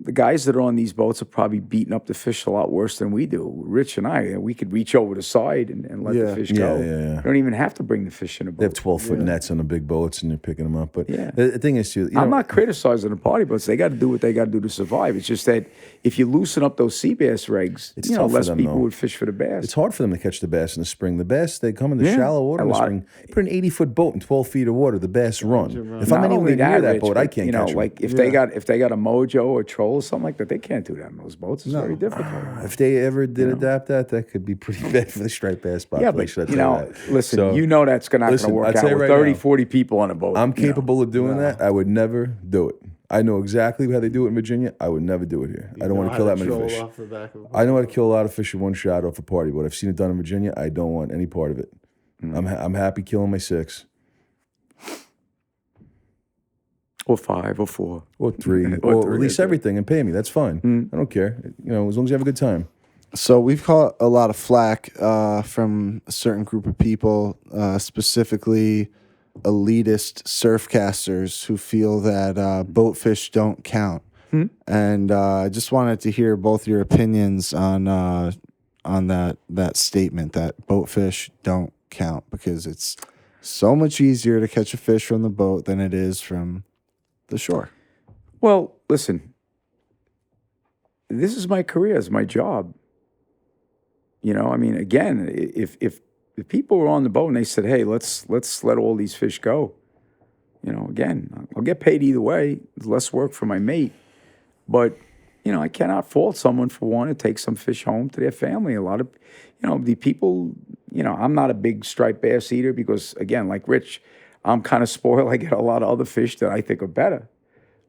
the guys that are on these boats are probably beating up the fish a lot worse than we do. Rich and I, we could reach over the side and let the Yeah. fish Yeah, go. yeah. You don't even have to bring the fish in a boat. They have 12-foot nets on the big boats, and you're picking them up. But Yeah. the thing is, too, I'm not criticizing the party boats. They got to do what they got to do to survive. It's just that if you loosen up those sea bass regs, It's tough for less them, people though. would fish for the bass. It's hard for them to catch the bass in the spring. The bass, they come in the Yeah, shallow water a in the lot. spring. You put an 80-foot boat in 12 feet of water, the bass run. If I'm Not anywhere only near that Rich, boat, I but, can't catch them. like if they got a mojo or troll or something like that, they can't do that in those boats. It's very difficult. If they ever did adapt that could be pretty bad for the striped bass Yeah, population. but listen, So, that's not going to listen, work I'll out tell you with right 30, now, 40 people on a boat. I'm capable of doing that. I would never do it. I know exactly how they do it in Virginia. I would never do it here. I don't want to kill that many fish. I know how to kill a lot of fish in one shot off a party boat. I've seen it done in Virginia. I don't want any part of it. I'm happy killing my 6. Or 5 or 4. Or 3, Or or 3, release okay. everything and pay me. That's fine. I don't care. As long as you have a good time. So we've caught a lot of flack from a certain group of people, specifically elitist surfcasters who feel that boatfish don't count. And I just wanted to hear both your opinions on that statement that boatfish don't count, because it's so much easier to catch a fish from the boat than it is from the shore. Well, listen, this is my career, it's my job. Again, if people were on the boat and they said, "Hey, let's let all these fish go," again, I'll get paid either way. It's less work for my mate, but I cannot fault someone for wanting to take some fish home to their family. A lot of, the people, I'm not a big striped bass eater because, again, like Rich, I'm kind of spoiled. I get a lot of other fish that I think are better.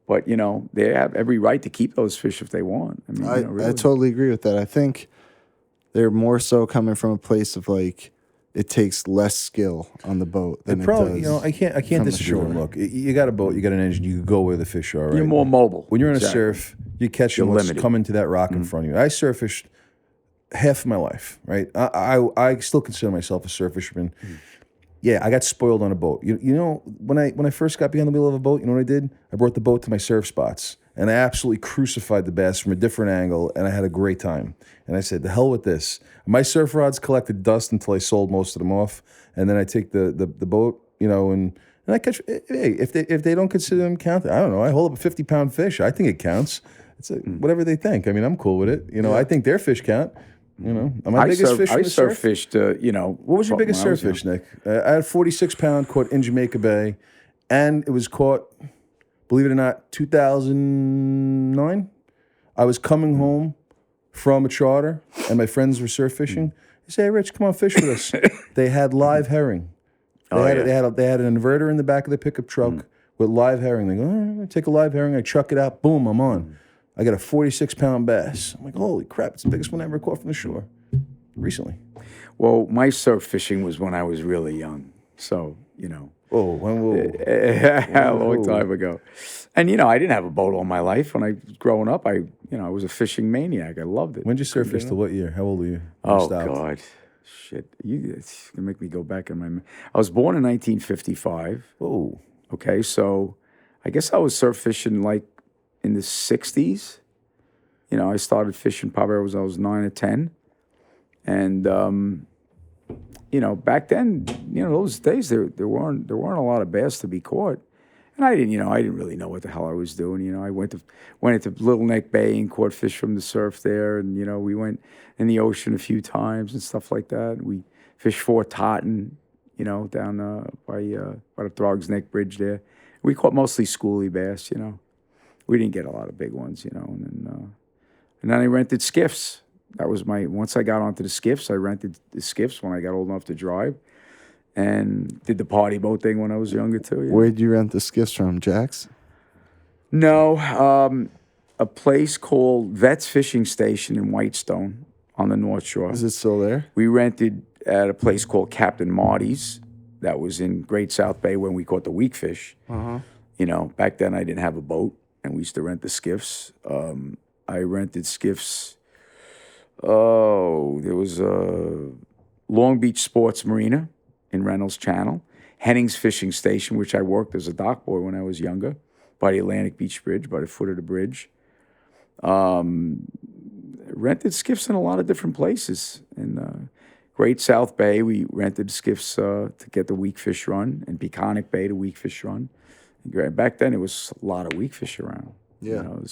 But, they have every right to keep those fish if they want. I really. totally agree with that. I think they're more so coming from a place of like, it takes less skill on the boat than And probably, it does. I can't from the disagree with them. shore. Look, you got a boat, you got an engine, you can go where the fish are, right? You're more mobile. When you're on Exactly. a surf, you catch You're them what's limited. coming to that rock in front of you. I surf fished half of my life, right? I still consider myself a surf fisherman. Yeah, I got spoiled on a boat. When I first got behind the wheel of a boat, you know what I did? I brought the boat to my surf spots, and I absolutely crucified the bass from a different angle, and I had a great time. And I said, "The hell with this." My surf rods collected dust until I sold most of them off, and then I take the boat, and I catch. Hey, if they don't consider them counted, I don't know. I hold up a 50-pound fish. I think it counts. It's whatever they think. I'm cool with it. I think their fish count. My biggest fish I from the surf surf. fished, What was your biggest when I was surf fish, Nick? I had a 46-pound caught in Jamaica Bay, and it was caught, believe it or not, 2009. I was coming home from a charter, and my friends were surf fishing. They say, "Hey, Rich, come on, fish with us." They had live herring. They had an inverter in the back of the pickup truck with live herring. They go, "All right, I take a live herring, I chuck it out, boom, I'm on." I got a 46-pound bass. I'm like, holy crap, it's the biggest one I ever caught from the shore recently. Well, my surf fishing was when I was really young. So, Oh, whoa. a long time ago. And, I didn't have a boat all my life. When I was growing up, I was a fishing maniac. I loved it. When did you surf fish till what year? How old were you? when you Oh, stopped? God. Shit. It's going to make me go back in my... I was born in 1955. Oh, Okay, so I guess I was surf fishing like in the 60s. I started fishing probably when I was 9 or 10. And, back then, those days, there weren't a lot of bass to be caught. And I didn't really know what the hell I was doing. I went into Little Neck Bay and caught fish from the surf there. And, we went in the ocean a few times and stuff like that. We fished Fort Totten, down by the Throgs Neck Bridge there. We caught mostly schoolie bass, We didn't get a lot of big ones, and then I rented skiffs. That was once I got onto the skiffs, I rented the skiffs when I got old enough to drive, and did the party boat thing when I was younger too. Yeah. Where'd you rent the skiffs from, Jax? No, a place called Vets Fishing Station in Whitestone on the North Shore. Is it still there? We rented at a place called Captain Marty's that was in Great South Bay when we caught the weak fish. You know, back then I didn't have a boat, and we used to rent the skiffs. I rented skiffs. Oh, there was a Long Beach Sports Marina in Reynolds Channel, Henning's Fishing Station, which I worked as a dock boy when I was younger, by the Atlantic Beach Bridge, by the foot of the bridge. Rented skiffs in a lot of different places. In Great South Bay, we rented skiffs to get the weak fish run, and Peconic Bay, the weak fish run. Back then, it was a lot of weak fish around. Yeah. You know,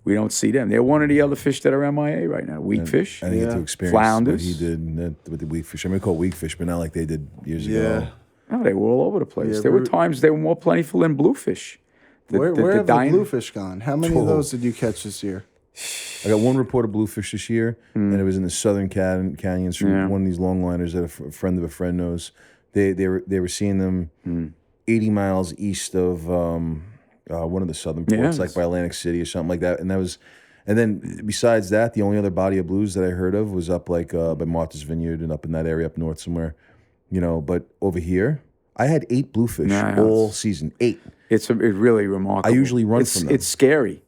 we don't see them. They're one of the other fish that are MIA right now. Weak fish. I didn't get to experience Flounders. what he did with the weak fish. I mean, we call weak fish, but not like they did years ago. No, they were all over the place. Yeah, there were times they were more plentiful than bluefish. Where have the bluefish gone? How many of those did you catch this year? I got one reported bluefish this year, and it was in the southern canyons from one of these longliners that a friend of a friend knows. They were seeing them 80 miles east of one of the southern ports, like by Atlantic City or something like that. And then besides that, the only other body of blues that I heard of was up like by Martha's Vineyard and up in that area up north somewhere, you know. But over here, I had 8 bluefish all season. 8. It's really remarkable. I usually run from them. It's scary.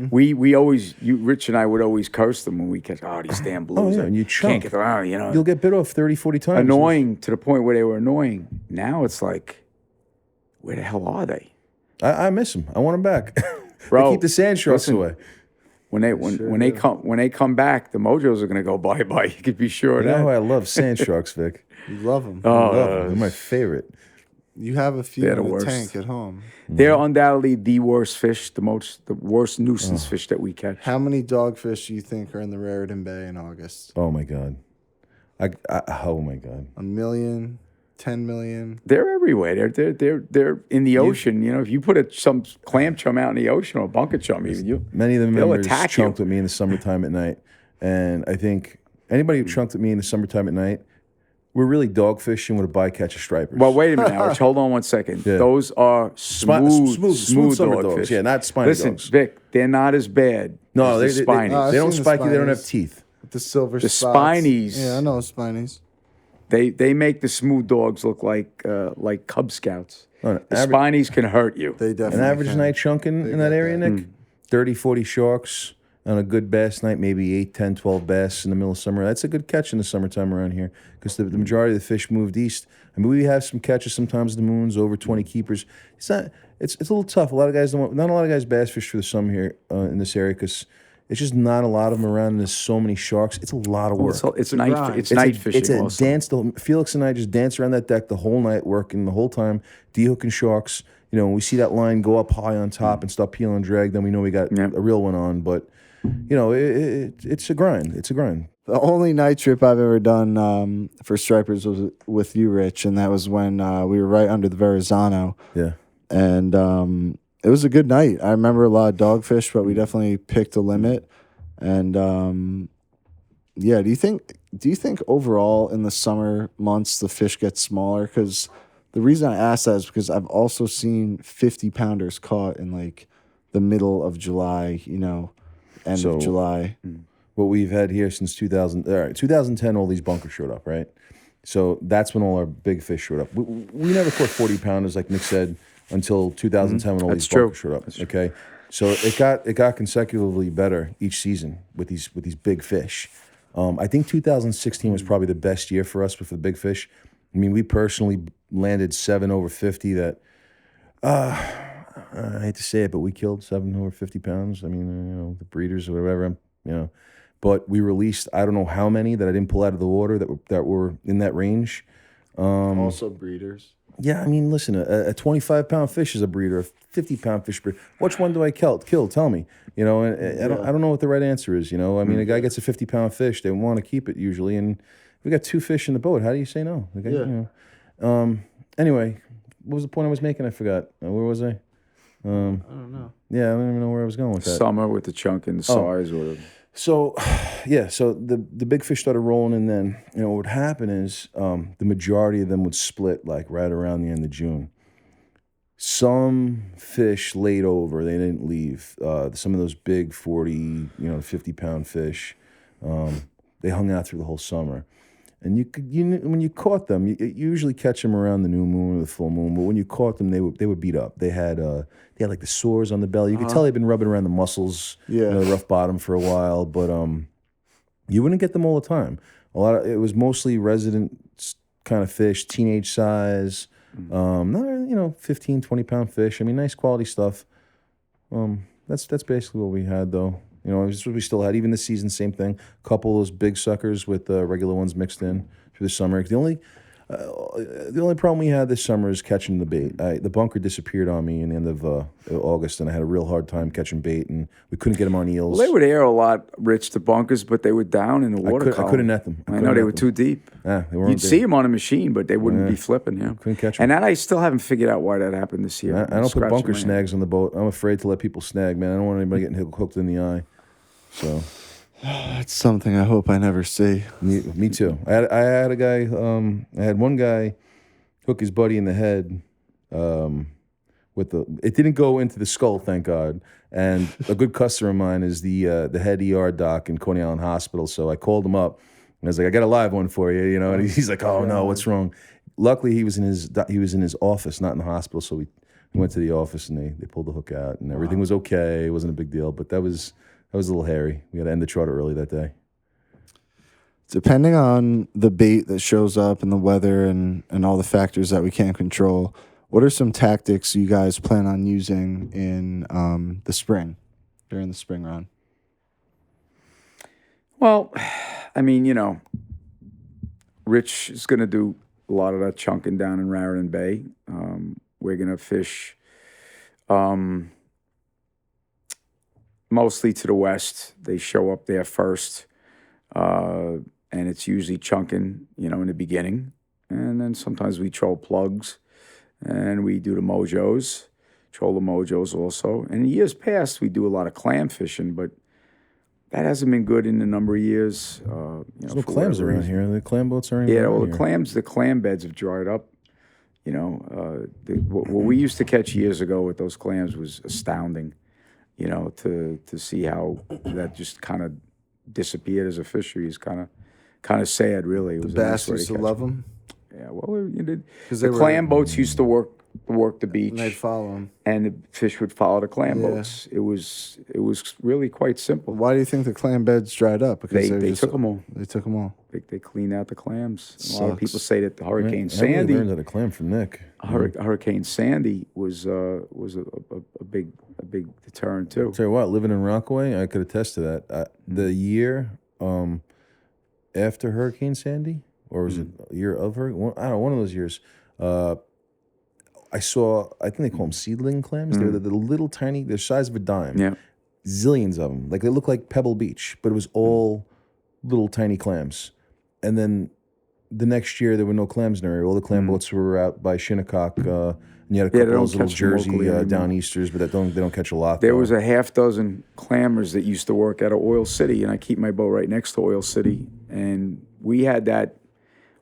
We always, Rich and I would always curse them when we catch, these damn blues. And you chunk. Can't get around, you know. You'll get bit off 30, 40 times. Annoying to the point where they were annoying. Now it's like, where the hell are they? I miss them. I want them back. Bro, they keep the sand sharks away. When they come back, the mojos are gonna go bye-bye. You could be sure of You that. know, I love sand sharks, Vic. You love them. I love them. They're my favorite. You have a few They're in the the worst. tank at home. They're undoubtedly the worst fish, the worst nuisance fish that we catch. How many dogfish do you think are in the Raritan Bay in August? Oh my god. Oh my god. 1 million, 10 million. They're everywhere. They're in the ocean. You know, if you put some clam chum out in the ocean or a bunker chum, even Many of the they'll members attack chunked you. with me in the summertime at night, and I think anybody who chunked with me in the summertime at night, we're really dog fishing with a bycatch of stripers. Well, wait a minute, Rich. Hold on one second. Yeah. Those are smooth summer dog dogs. fish. Yeah, not spiny Listen, dogs. Vic, they're not as bad. No, as the spinies. I've they don't seen the spike you. They don't have spinies. teeth. With the silver The spots. spinies. Yeah, I know spinies. They make the smooth dogs look like Cub Scouts. No, The spinies can hurt you. They definitely An average can. night chunking in that got area, that. Nick? 30, 40 sharks on a good bass night, maybe 8, 10, 12 bass in the middle of summer. That's a good catch in the summertime around here because the majority of the fish moved east. I mean, we have some catches sometimes. The moon's over 20 keepers. It's a little tough. A lot of guys not a lot of guys bass fish for the summer here in this area because it's just not a lot of them around. And there's so many sharks. It's a lot of work. It's night. grind. It's night fishing. It's a also. dance. Felix and I just dance around that deck the whole night, working the whole time, de-hooking sharks. You know, when we see that line go up high on top and start peeling and drag, then we know we got a real one on. But you know, it's a grind. It's a grind. The only night trip I've ever done for stripers was with you, Rich, and that was when we were right under the Verrazano. Yeah. And it was a good night. I remember a lot of dogfish, but we definitely picked a limit. And yeah, do you think overall in the summer months the fish get smaller? Because the reason I ask that is because I've also seen 50-pounders caught in like the middle of July, you know, end of July. What we've had here since 2010, all these bunkers showed up, right? So that's when all our big fish showed up. We never caught 40-pounders, like Nick said, until 2010 when all these bunkers showed up. Okay, so it got consecutively better each season with these big fish. I think 2016 was probably the best year for us with the big fish. I mean, we personally landed 7 over 50 that, I hate to say it, but we killed 7 over 50 pounds. I mean, you know, the breeders or whatever, you know. But we released, I don't know how many that I didn't pull out of the water that were in that range. Also breeders. Yeah, I mean, listen, a 25-pound fish is a breeder, a 50-pound fish breeder. Which one do I kill? Tell me. You know, and I don't know what the right answer is, you know. I mean, a guy gets a 50-pound fish, they want to keep it usually, and we got 2 fish in the boat. How do you say no? The guy, you know. Anyway, what was the point I was making? I forgot. Where was I? I don't know. Yeah, I don't even know where I was going with that. Summer with the chunk and the size or whatever. So, yeah, so the big fish started rolling, and then, you know, what would happen is the majority of them would split, like, right around the end of June. Some fish laid over. They didn't leave. Some of those big 40, 50-pound fish, they hung out through the whole summer. And when you caught them, you usually catch them around the new moon or the full moon. But when you caught them, they were beat up. They had like the sores on the belly. You could tell they'd been rubbing around the muscles, the rough bottom for a while. But you wouldn't get them all the time. It was mostly resident kind of fish, teenage size, 15, 20-pound fish. I mean, nice quality stuff. That's basically what we had, though. It's what we still had. Even this season, same thing. A couple of those big suckers with regular ones mixed in through the summer. The only problem we had this summer is catching the bait. The bunker disappeared on me in the end of August, and I had a real hard time catching bait, and we couldn't get them on eels. Well, they would air a lot, Rich, the bunkers, but they were down in the water column. I couldn't net them. I know, they were too deep. Yeah, they weren't. You'd see them on a machine, but they wouldn't be flipping. Yeah, couldn't catch them. And that I still haven't figured out why that happened this year. I don't put bunker snags on the boat. I'm afraid to let people snag, man. I don't want anybody getting hooked in the eye. So that's something I hope I never see. Me too. I had a guy. I had one guy hook his buddy in the head. It didn't go into the skull, thank God. And a good customer of mine is the head ER doc in Coney Island Hospital. So I called him up and I was like, I got a live one for you, And he's like, oh no, what's wrong? Luckily, he was in his office, not in the hospital. So we went to the office and they pulled the hook out and everything was okay. It wasn't a big deal, but that was a little hairy. We had to end the charter early that day. Depending on the bait that shows up and the weather and all the factors that we can't control, what are some tactics you guys plan on using in the spring, during the spring run? Well, I mean, Rich is going to do a lot of that chunking down in Raritan Bay. We're going to fish mostly to the west. They show up there first. And it's usually chunking, in the beginning. And then sometimes we troll plugs and we do the mojos, troll the mojos also. And in years past, we do a lot of clam fishing, but that hasn't been good in a number of years. There's no clams around here. The clam boats aren't Yeah, around well, here. the clam beds have dried up. What we used to catch years ago with those clams was astounding, to see how that just kind of disappeared as a fishery is kind of sad, really. It was The bass used to love them. Yeah, well, Because the clam boats used to work the beach, and they'd follow them. and the fish would follow the clam boats. It was really quite simple. Why do you think the clam beds dried up? Because They took them all. They took them all. They cleaned out the clams. A lot of Sucks. people say that the Hurricane I really Sandy, learned how to clam from Nick. Hurricane Sandy was a big deterrent too. Tell you what, living in Rockaway, I could attest to that. The year after Hurricane Sandy, or was it a year of Hurricane? I don't know, one of those years. I think they call them seedling clams. They're the little tiny, they're the size of a dime. Yeah. Zillions of them. Like they look like Pebble Beach, but it was all little tiny clams. And then the next year, there were no clams in the area. All the clam boats were out by Shinnecock. And you had a couple they of those don't little catch them Jersey locally anymore. down easters, but they don't catch a lot. There though. was a half dozen clammers that used to work out of Oil City, and I keep my boat right next to Oil City. And we had that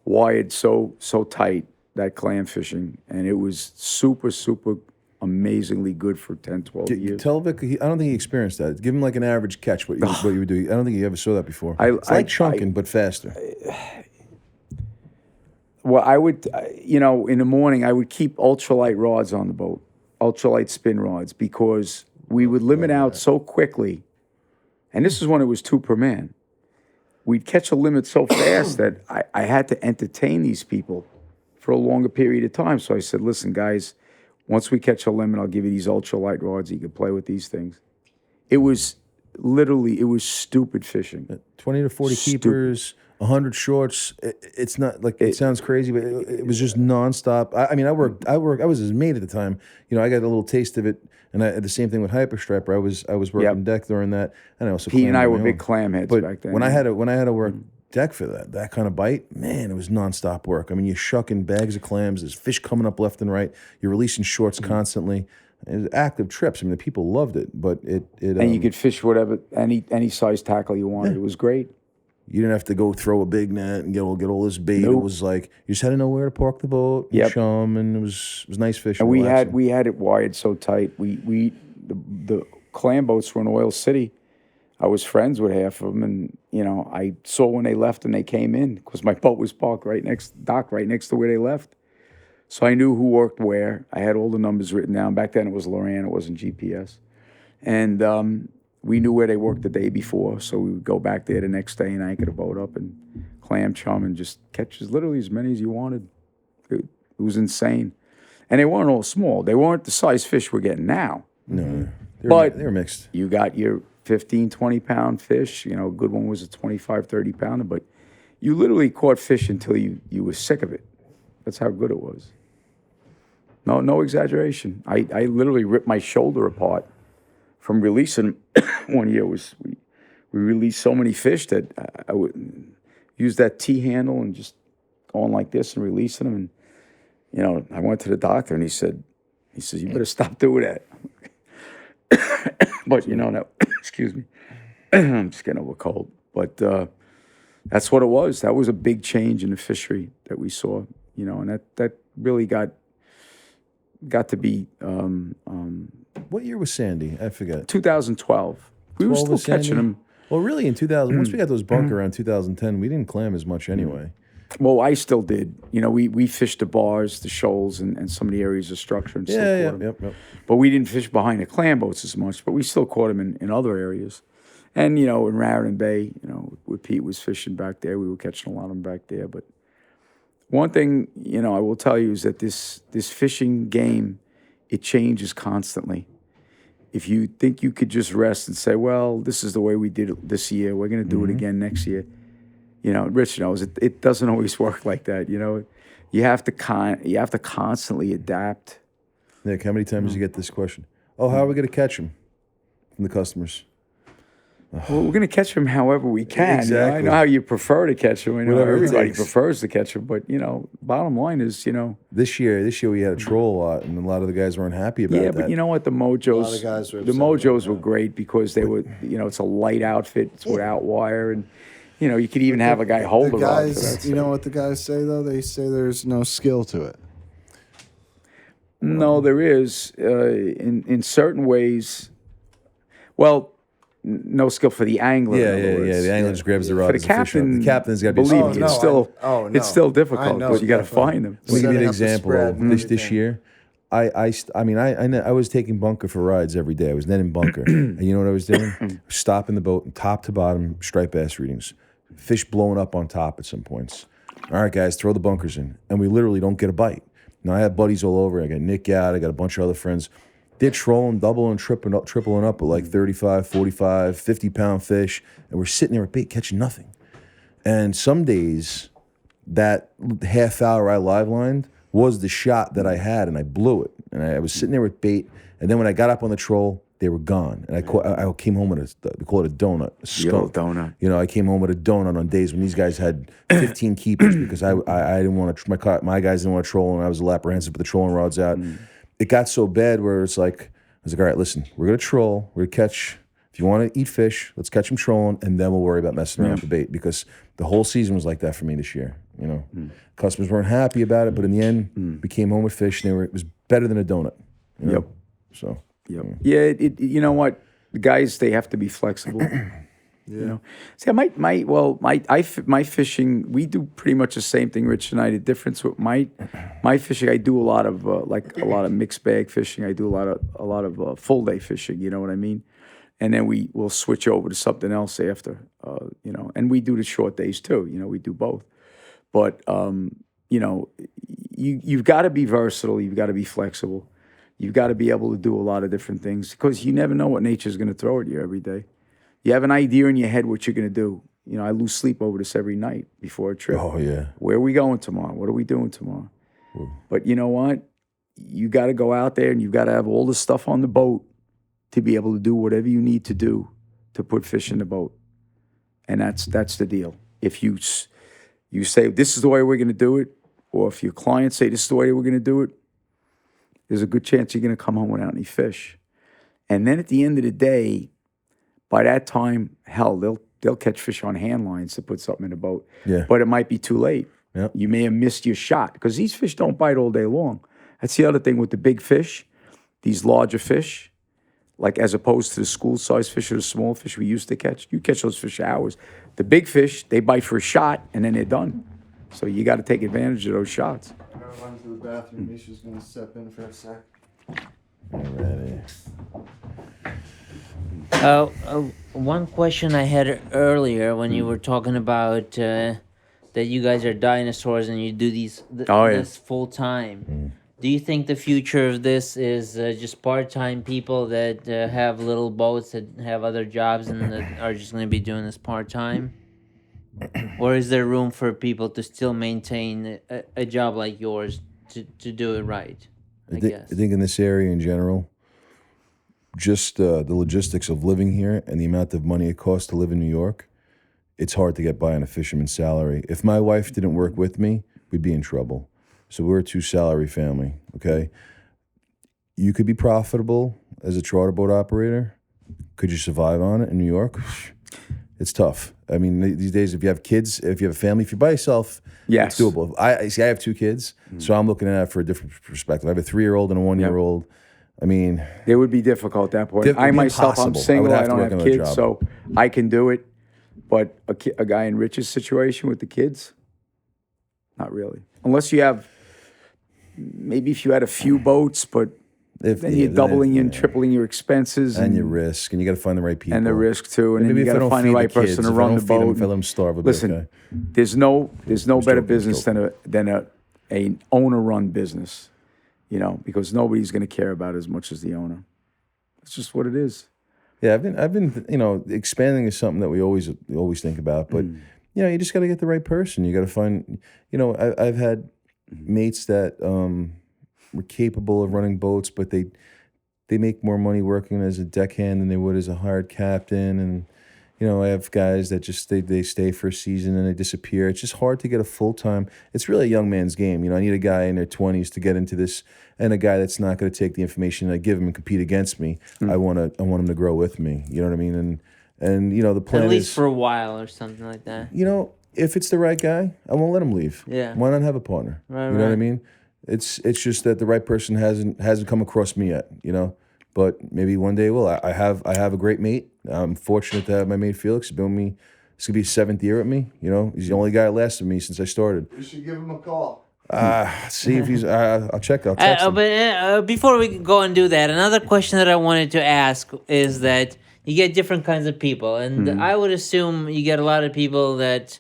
wired so tight, that clam fishing, and it was super, super amazingly good for 10, 12 years. Tell Vic, I don't think he experienced that. Give him like an average catch, what you would do. I don't think he ever saw that before. It's like chunking, but faster. Well, I would, in the morning, I would keep ultralight rods on the boat, ultralight spin rods, because we would limit out so quickly. And this is when it was 2 per man. We'd catch a limit so fast that I had to entertain these people for a longer period of time. So I said, listen, guys, once we catch a limit, I'll give you these ultralight rods. You can play with these things. It was stupid fishing. 20 to 40 keepers, 100 shorts. It's not like it sounds crazy, but it was just nonstop. I was his mate at the time. I got a little taste of it, and I the same thing with Hyperstriper. I was working deck during that, and I also Pete and I clammed were on my big own. clam heads But back then. when I had to work deck for that kind of bite, man, it was nonstop work. I mean, you're shucking bags of clams. There's fish coming up left and right. You're releasing shorts constantly. It was active trips. I mean, the people loved it, but it and you could fish whatever any size tackle you wanted. It was great. You didn't have to go throw a big net and get all this bait. Nope. It was like you just had to know where to park the boat, and Yep. chum, and it was nice fishing. And we relaxing. had it wired so tight. The clam boats were in Oil City. I was friends with half of them, and I saw when they left and they came in because my boat was parked right next to where they left. So I knew who worked where. I had all the numbers written down. Back then it was Loran, it wasn't GPS, and we knew where they worked the day before. So we would go back there the next day and anchor the boat up and clam chum and just catch literally as many as you wanted. It was insane, and they weren't all small. They weren't the size fish we're getting now. No, they were mixed. You got your 15, 20-pound fish. A good one was a 25, 30-pounder, but you literally caught fish until you were sick of it. That's how good it was. No exaggeration. I literally ripped my shoulder apart from releasing. One year we released so many fish that I would use that T handle and just going like this and releasing them. And I went to the doctor and he says, you better stop doing that. But that, excuse me, I'm just getting over a cold. But that's what it was. That was a big change in the fishery that we saw. And that really got to be. What year was Sandy? I forget. 2012. We were still catching them. Well, really, in 2000, once we got those bunker around 2010, we didn't clam as much anyway. Well, I still did. We fished the bars, the shoals, and some of the areas of structure. And still caught them. Yep. But we didn't fish behind the clam boats as much, but we still caught them in other areas. And, in Raritan Bay, where Pete was fishing back there, we were catching a lot of them back there. But one thing, I will tell you is that this fishing game, it changes constantly. If you think you could just rest and say, well, this is the way we did it this year, we're going to do it again next year. Rich knows it doesn't always work like that. You have to constantly adapt. Nick, how many times you get this question? Oh, how are we going to catch them from the customers? Well, we're going to catch them however we can. Exactly. I know how you prefer to catch them. I know Whatever it everybody takes. prefers to catch them. But, bottom line is, This year we had a troll a lot, and a lot of the guys weren't happy about that. Yeah, but you know what? The Mojos, A lot of guys were the upset about Mojos that. were great because they were, it's a light outfit. It's without wire. And, you could even have a guy hold The a rod for guys, that. you know what the guys say though? They say there's no skill to it. No, there is. In certain ways, well, no skill for the angler. in other words. The angler just grabs the rod. For the as a fisher. captain, The captain's got to be believe smart. me, it's still no. it's still I difficult know, because you got to definitely. find them. Let me give you Setting an up the example. spread and This everything. year, I was taking bunker for rides every day. I was netting bunker, and you know what I was doing? Stopping the boat, top to bottom, striped bass readings, fish blowing up on top at some points. All right, guys, throw the bunkers in, and we literally don't get a bite. Now I have buddies all over. I got Nick out. I got a bunch of other friends. They're trolling, doubling, tripling up with like 35, 45, 50-pound fish, and we're sitting there at bait catching nothing. And some days, that half hour I live lined was the shot that I had, and I blew it. And I was sitting there with bait, and then when I got up on the troll, they were gone. And I came home with we call it a donut, a skunk. donut. I came home with a donut on days when these guys had 15 keepers because I didn't want to, my guys didn't want to troll, and I was a little apprehensive with the trolling rods out. It got so bad where it's like, I was like, all right, listen, we're going to troll, we're going to catch, if you want to eat fish, let's catch them trolling, and then we'll worry about messing around with the bait, because the whole season was like that for me this year. Customers weren't happy about it, but in the end, we came home with fish, and it was better than a donut. Yep. So. Yep. Yeah. You know what? The guys, they have to be flexible. See, my fishing, we do pretty much the same thing, Rich and I. The difference with my fishing, I do a lot of mixed bag fishing. I do a lot of full day fishing. You know what I mean? And then we'll switch over to something else after. And we do the short days too. We do both. But you've got to be versatile. You've got to be flexible. You've got to be able to do a lot of different things because you never know what nature's going to throw at you every day. You have an idea in your head what you're going to do. I lose sleep over this every night before a trip. Oh, yeah. Where are we going tomorrow? What are we doing tomorrow? But you know what? You got to go out there and you've got to have all the stuff on the boat to be able to do whatever you need to do to put fish in the boat. And that's the deal. If you say, this is the way we're going to do it, or if your clients say, this is the way we're going to do it, there's a good chance you're going to come home without any fish. And then at the end of the day, by that time, hell, they'll catch fish on hand lines to put something in the boat. Yeah. But it might be too late. Yep. You may have missed your shot because these fish don't bite all day long. That's the other thing with the big fish, these larger fish. like as opposed to the school-sized fish or the small fish we used to catch. You catch those fish hours. The big fish, they bite for a shot and then they're done. So you got to take advantage of those shots. I'm gonna run to the bathroom. Misha's gonna step in for a sec. Ready. One question I had earlier when you were talking about that you guys are dinosaurs and you do this full time. Do you think the future of this is just part-time people that have little boats that have other jobs and that are just going to be doing this part-time? Or is there room for people to still maintain a job like yours to do it right? I guess. I think in this area in general, just the logistics of living here and the amount of money it costs to live in New York, it's hard to get by on a fisherman's salary. If my wife didn't work with me, we'd be in trouble. So we're a 2-salary family, okay? You could be profitable as a charter boat operator. Could you survive on it in New York? It's tough. I mean, these days, if you have kids, if you have a family, if you're by yourself, Yes. it's doable. I have 2 kids, so I'm looking at it for a different perspective. I have a 3-year-old and a 1-year-old. I mean, It would be difficult at that point. It would I be myself, I'm impossible. I single. would have I to don't work have another kids, job. so I can do it. But a guy in Rich's situation with the kids, not really. Unless you have, maybe if you had a few boats, but then you're doubling and tripling your expenses and your risk, and you got to find the right people. and the risk too. And Maybe then you if I got to don't find the feed right person kids, to if I run don't the feed them, boat. if I let them starve, it'll be Listen, okay. there's no better joking, business than a owner-run business, because nobody's going to care about it as much as the owner. It's just what it is. Yeah, I've been, expanding is something that we always think about, but you just got to get the right person. You got to find, I've had mates that were capable of running boats, but they make more money working as a deckhand than they would as a hired captain, and I have guys that just they stay for a season and they disappear. It's just hard to get a full-time. It's really a young man's game. I need a guy in their 20s to get into this, and a guy that's not going to take the information I give him and compete against me. I want him to grow with me. You know what I mean? And the plan At least is for a while or something like that. if it's the right guy, I won't let him leave. Yeah. Why not have a partner? Right, you know what I right. mean? It's just that the right person hasn't come across me yet. But maybe one day will. I have a great mate. I'm fortunate to have my mate Felix. He's been with me. This could be his 7th year with me. He's the only guy that lasted me since I started. You should give him a call. See if he's. I'll check. I'll text him. But before we go and do that, another question that I wanted to ask is that you get different kinds of people, and I would assume you get a lot of people that,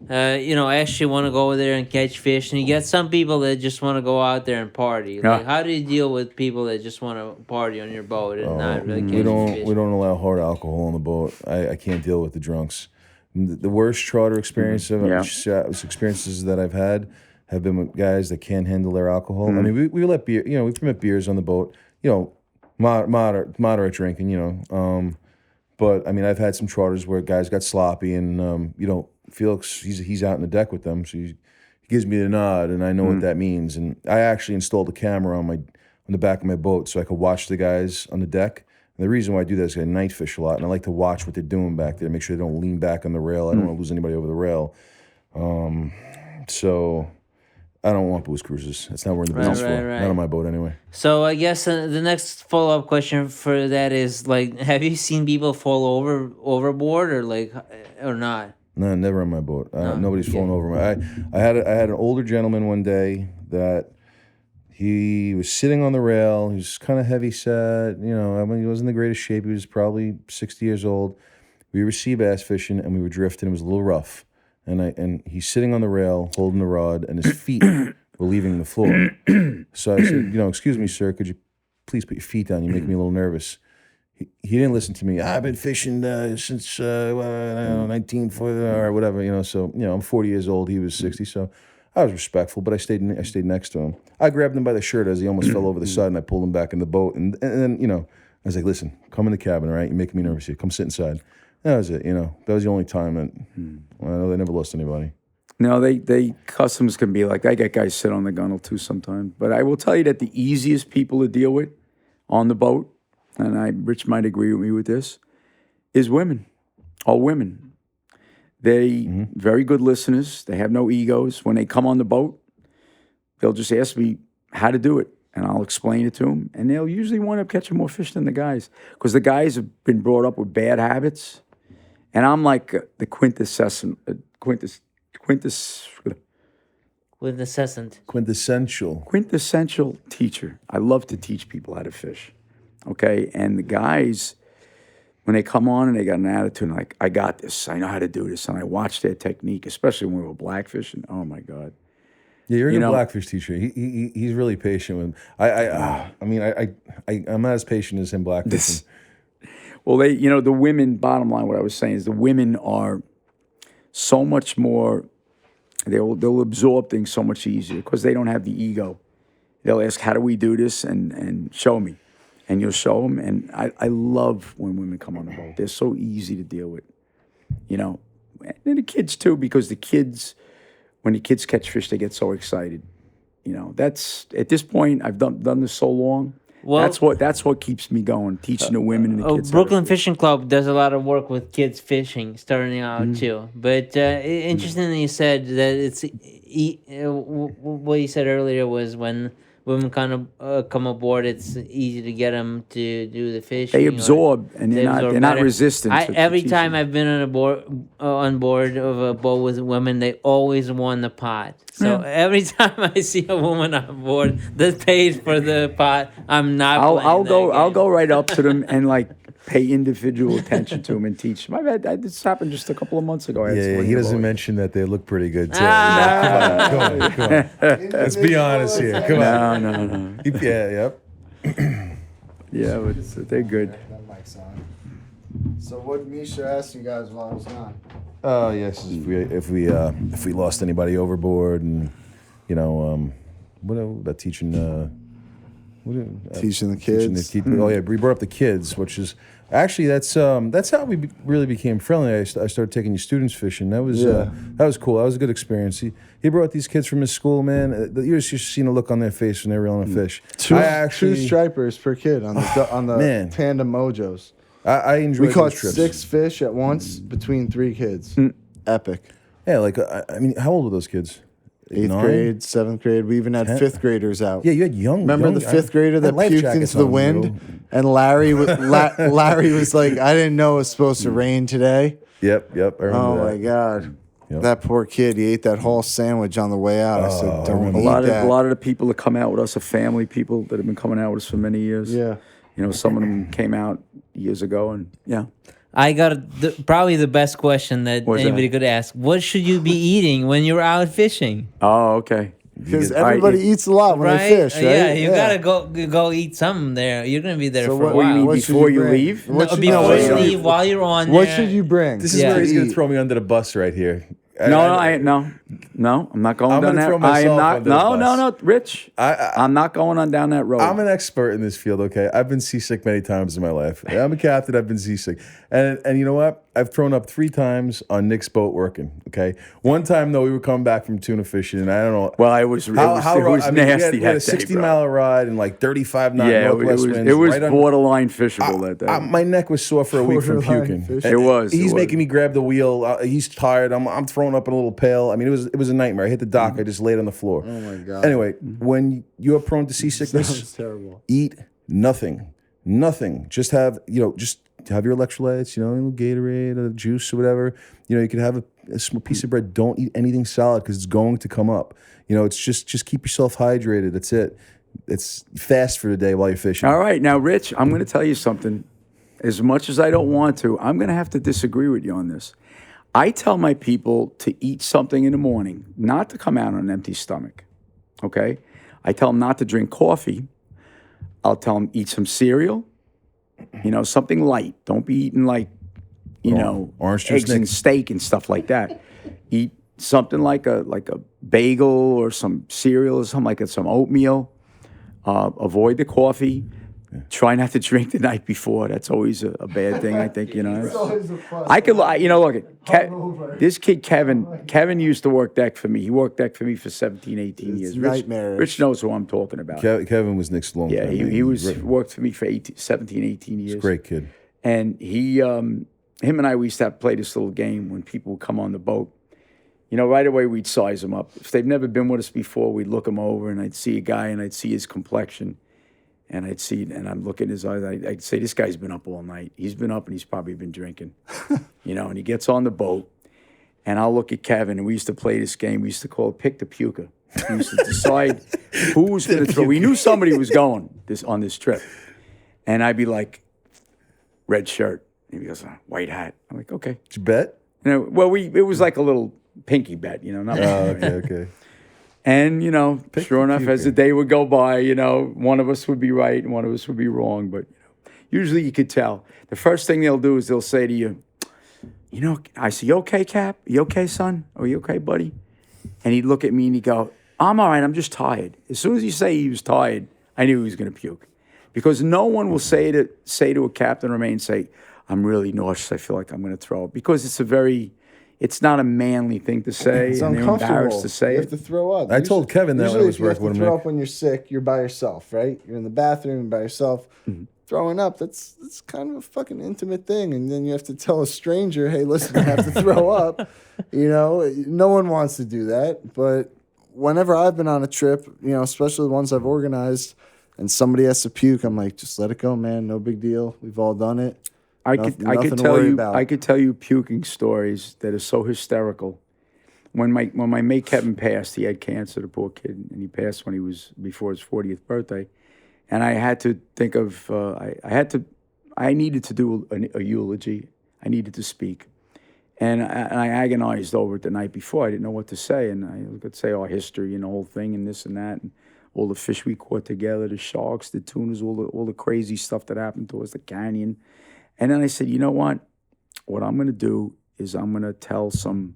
actually want to go over there and catch fish, and you get some people that just want to go out there and party. Like, how do you deal with people that just want to party on your boat and not really catch fish? We don't allow hard alcohol on the boat. I can't deal with the drunks. The worst charter experiences that I've had have been with guys that can't handle their alcohol. I mean, we let beer. We permit beers on the boat. Moderate drinking. But I mean, I've had some charters where guys got sloppy, and Felix, he's out on the deck with them, so he gives me the nod, and I know what that means. And I actually installed a camera on the back of my boat so I could watch the guys on the deck. And the reason why I do that is I night fish a lot, and I like to watch what they're doing back there, make sure they don't lean back on the rail. I don't want to lose anybody over the rail. So I don't want booze cruises. That's not what we're in the business for. Right. Not on my boat anyway. So I guess the next follow-up question for that is, like, have you seen people fall overboard or not? No, never on my boat. Nobody's fallen over my. I had an older gentleman one day that he was sitting on the rail. He was kind of heavy set. He wasn't in the greatest shape. He was probably 60 years old. We were sea bass fishing and we were drifting. It was a little rough, and he's sitting on the rail holding the rod, and his feet were leaving the floor. So I said, excuse me, sir, could you please put your feet down? You make me a little nervous. He didn't listen to me. I've been fishing since 1940 or whatever, So I'm 40 years old. He was 60, so I was respectful. But I stayed next to him. I grabbed him by the shirt as he almost fell over the side, and I pulled him back in the boat. And then I was like, "Listen, come in the cabin, all right? You're making me nervous here. Come sit inside." That was it. That was the only time that they never lost anybody. No, they customs can be like, I get guys sit on the gunnel too sometimes. But I will tell you that the easiest people to deal with on the boat, and Rich might agree with me with this, is women. All women. They very good listeners. They have no egos. When they come on the boat, they'll just ask me how to do it. and I'll explain it to them, and they'll usually wind up catching more fish than the guys, because the guys have been brought up with bad habits, and I'm like the quintessential teacher. I love to teach people how to fish, okay? And the guys, when they come on and they got an attitude, like, I got this, I know how to do this, and I watch their technique, especially when we were blackfishing. Oh my God. Yeah, you're a good blackfish teacher. He's really patient with. I'm not as patient as him blackfishing. Well, the women. Bottom line, what I was saying is the women are so much more. They'll absorb things so much easier because they don't have the ego. They'll ask, "How do we do this?" and show me, and you'll show them. And I love when women come on the boat. They're so easy to deal with, and the kids too, because when the kids catch fish, they get so excited. That's at this point. I've done this so long. Well, that's what keeps me going. Teaching the women and the kids. Brooklyn Fishing Club does a lot of work with kids fishing, starting out too. But interesting that you said that it's what you said earlier was when women kind of come aboard, it's easy to get them to do the fishing. They absorb, and they're not resistant. Every time I've been on board of a boat with women, they always won the pot. So every time I see a woman on board that pays for the pot, I'm not. I'll go right up to them and pay individual attention to them and teach them. This happened just a couple of months ago. He doesn't mention that they look pretty good too. Come on. Let's be honest here. Come on. No. Yep. Yeah, but they're good. So what Misha asked you guys while I was gone? Oh yes, if we lost anybody overboard, and what about teaching? Teaching the kids. Oh yeah, we brought up the kids, which is actually that's how we really became friendly. I started taking you students fishing. That was cool. That was a good experience. He brought these kids from his school, man. You just seen a look on their face when they were reeling a fish. Two stripers per kid on the tandem mojos. I enjoyed. We caught trips. 6 fish at once between 3 kids. Epic. Yeah, how old were those kids? 8th grade, 7th grade. We even had 5th graders out. Yeah, you had young. Remember the 5th grader that puked into the wind? And Larry was like, I didn't know it was supposed to rain today. Yep. I remember that. My God. Yep. That poor kid, he ate that whole sandwich on the way out. I said, don't eat that. A lot of the people that come out with us are family people that have been coming out with us for many years. Yeah. Some of them came out years ago, and yeah. I got probably the best question that anybody could ask. What should you be eating when you're out fishing? Oh, okay. Because everybody eats a lot when they fish, right? Yeah, you gotta go eat something there. You're gonna be there for a while. Before you leave? Before you leave, while you're on there. What should you bring? This is where he's gonna throw me under the bus right here. No, I'm not going down that. I am not. No, Rich. I'm not going on down that road. I'm an expert in this field. Okay, I've been seasick many times in my life. I'm a captain. I've been seasick, and you know what? I've thrown up 3 times on Nick's boat working. Okay, one time though we were coming back from tuna fishing, and I don't know. Well, it was nasty. We had a 60-mile ride and 35 knot northwest winds. It was borderline fishable that day. My neck was sore for a week from puking. It was. He's making me grab the wheel. He's tired. I'm throwing up in a little pail. I mean, it was a nightmare. I hit the dock. I just laid on the floor. Oh my God. Anyway, when you're prone to seasickness, terrible. Eat nothing. Just have your electrolytes, a little Gatorade, a juice or whatever. You could have a small piece of bread. Don't eat anything solid because it's going to come up. It's just keep yourself hydrated. That's it. It's fast for the day while you're fishing. All right. Now, Rich, I'm going to tell you something. As much as I don't want to, I'm going to have to disagree with you on this. I tell my people to eat something in the morning, not to come out on an empty stomach, okay? I tell them not to drink coffee. I'll tell them eat some cereal, something light. Don't be eating orange juice, eggs and steak and stuff like that. Eat something like a bagel or some cereal or something some oatmeal. Avoid the coffee. Try not to drink the night before. That's always a bad thing, I think, I could, look, this kid, Kevin used to work deck for me. He worked deck for me for 17, 18 years. Rich knows who I'm talking about. Kevin was Nick's long time. Yeah, he worked for me for 17, 18 years. He's a great kid. And him and I, we used to play this little game when people would come on the boat. right away we'd size them up. If they've never been with us before, we'd look them over, and I'd see a guy, and I'd see his complexion, and I'm looking at his eyes. I'd say, this guy's been up all night. He's been up, and he's probably been drinking, and he gets on the boat, and I'll look at Kevin, and we used to play this game. We used to call it Pick the Puker. We used to decide who was going to throw. We knew somebody was going on this trip. And I'd be like, red shirt. And he goes, white hat. I'm like, okay. Did you bet? Well, it was like a little pinky bet, not Okay. And, sure enough, as the day would go by, one of us would be right and one of us would be wrong. But usually you could tell. The first thing they'll do is they'll say to you, I say, you okay, Cap? You okay, son? Are you okay, buddy? And he'd look at me and he'd go, I'm all right, I'm just tired. As soon as he say he was tired, I knew he was going to puke. Because no one will say to a captain or mate, say, I'm really nauseous, I feel like I'm going to throw up. Because it's not a manly thing to say. It's and they're uncomfortable. embarrassed to say You it. have to throw up. I told Kevin that when I usually was if you have working with to him. throw up when you're sick, you're by yourself, right? You're in the bathroom by yourself. Mm-hmm. Throwing up, that's kind of a fucking intimate thing. And then you have to tell a stranger, hey, listen, I have to throw up. No one wants to do that. But whenever I've been on a trip, especially the ones I've organized, and somebody has to puke, I'm like, just let it go, man. No big deal. We've all done it. I could tell you puking stories that are so hysterical. When my mate Kevin passed, he had cancer, the poor kid, and he passed when he was before his 40th birthday. And I had to think of I needed to do a eulogy. I needed to speak. And I agonized over it the night before. I didn't know what to say. And I could say our history and the whole thing and this and that. And all the fish we caught together, the sharks, the tunas, all the crazy stuff that happened to us, the canyon. And then I said, you know what? What I'm going to do is I'm going to tell some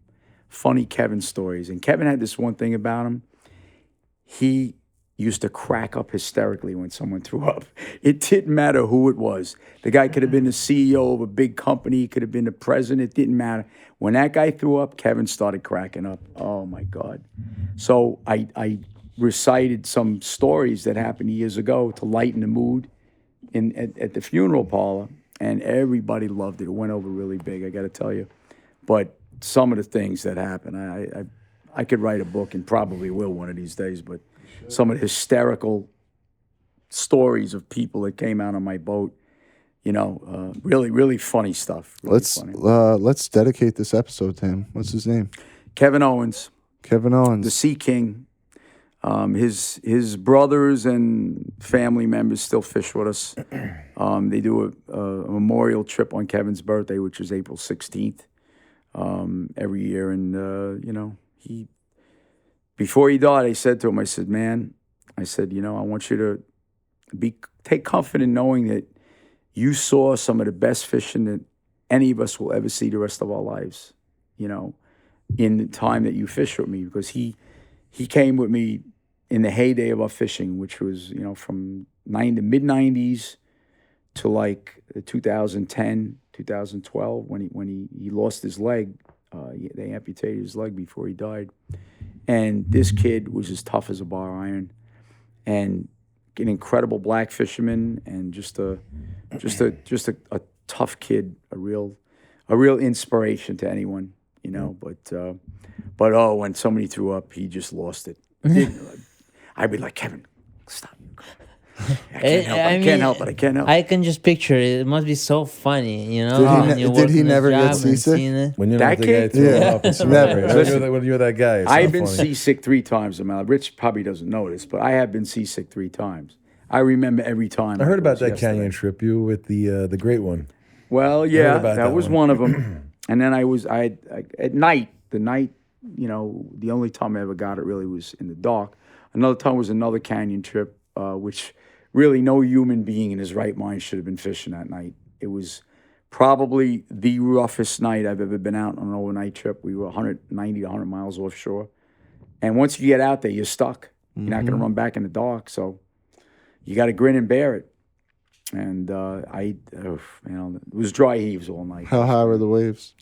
funny Kevin stories. And Kevin had this one thing about him. He used to crack up hysterically when someone threw up. It didn't matter who it was. The guy could have been the CEO of a big company. He could have been the president. It didn't matter. When that guy threw up, Kevin started cracking up. Oh, my God. So I recited some stories that happened years ago to lighten the mood at the funeral parlor, and everybody loved it. It went over really big, I got to tell you. But some of the things that happened, I could write a book and probably will one of these days, but some of the hysterical stories of people that came out on my boat, really, really funny stuff. Really Let's dedicate this episode to him. What's his name? Kevin Owens. The Sea King. His brothers and family members still fish with us. They do a memorial trip on Kevin's birthday, which is April 16th, every year. And, before he died, I said to him, I said, I want you to take comfort in knowing that you saw some of the best fishing that any of us will ever see the rest of our lives, in the time that you fished with me, because he came with me in the heyday of our fishing, which was, from mid-90s to like 2010, 2012, when he lost his leg. They amputated his leg before he died. And this kid was as tough as a bar iron, and an incredible black fisherman, and just a tough kid, a real inspiration to anyone, But when somebody threw up, he just lost it. I'd be like, Kevin, stop. I can't help it. I can just picture it. It must be so funny, Did he never get seasick? When you're That not the guy kid? throwing up and Never. Listen, when you're that guy. It's I've not been funny. seasick 3 times. Rich probably doesn't know this, but I have been seasick 3 times. I remember every time. I heard about that yesterday. canyon trip. You were with the great one. Well, heard yeah, about that that was one. one of them. And then I at night, the only time I ever got it really was in the dark. Another time was another canyon trip, which really no human being in his right mind should have been fishing that night. It was probably the roughest night I've ever been out on an overnight trip. We were 190 to 100 miles offshore. And once you get out there, you're stuck. You're not going to run back in the dark. So you got to grin and bear it. And it was dry heaves all night. How high were the waves?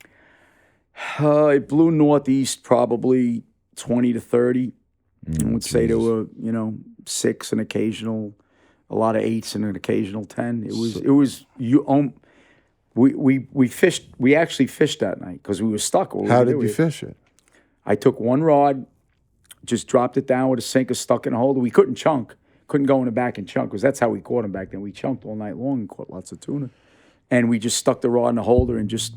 It blew northeast probably 20 to 30. I would say there were, 6 and occasional, a lot of 8s and an occasional 10. We fished. We actually fished that night because we were stuck. How did you fish it? I took one rod, just dropped it down with a sinker, stuck in a holder. We couldn't chunk. Couldn't go in the back and chunk, because that's how we caught them back then. We chunked all night long and caught lots of tuna. And we just stuck the rod in the holder and just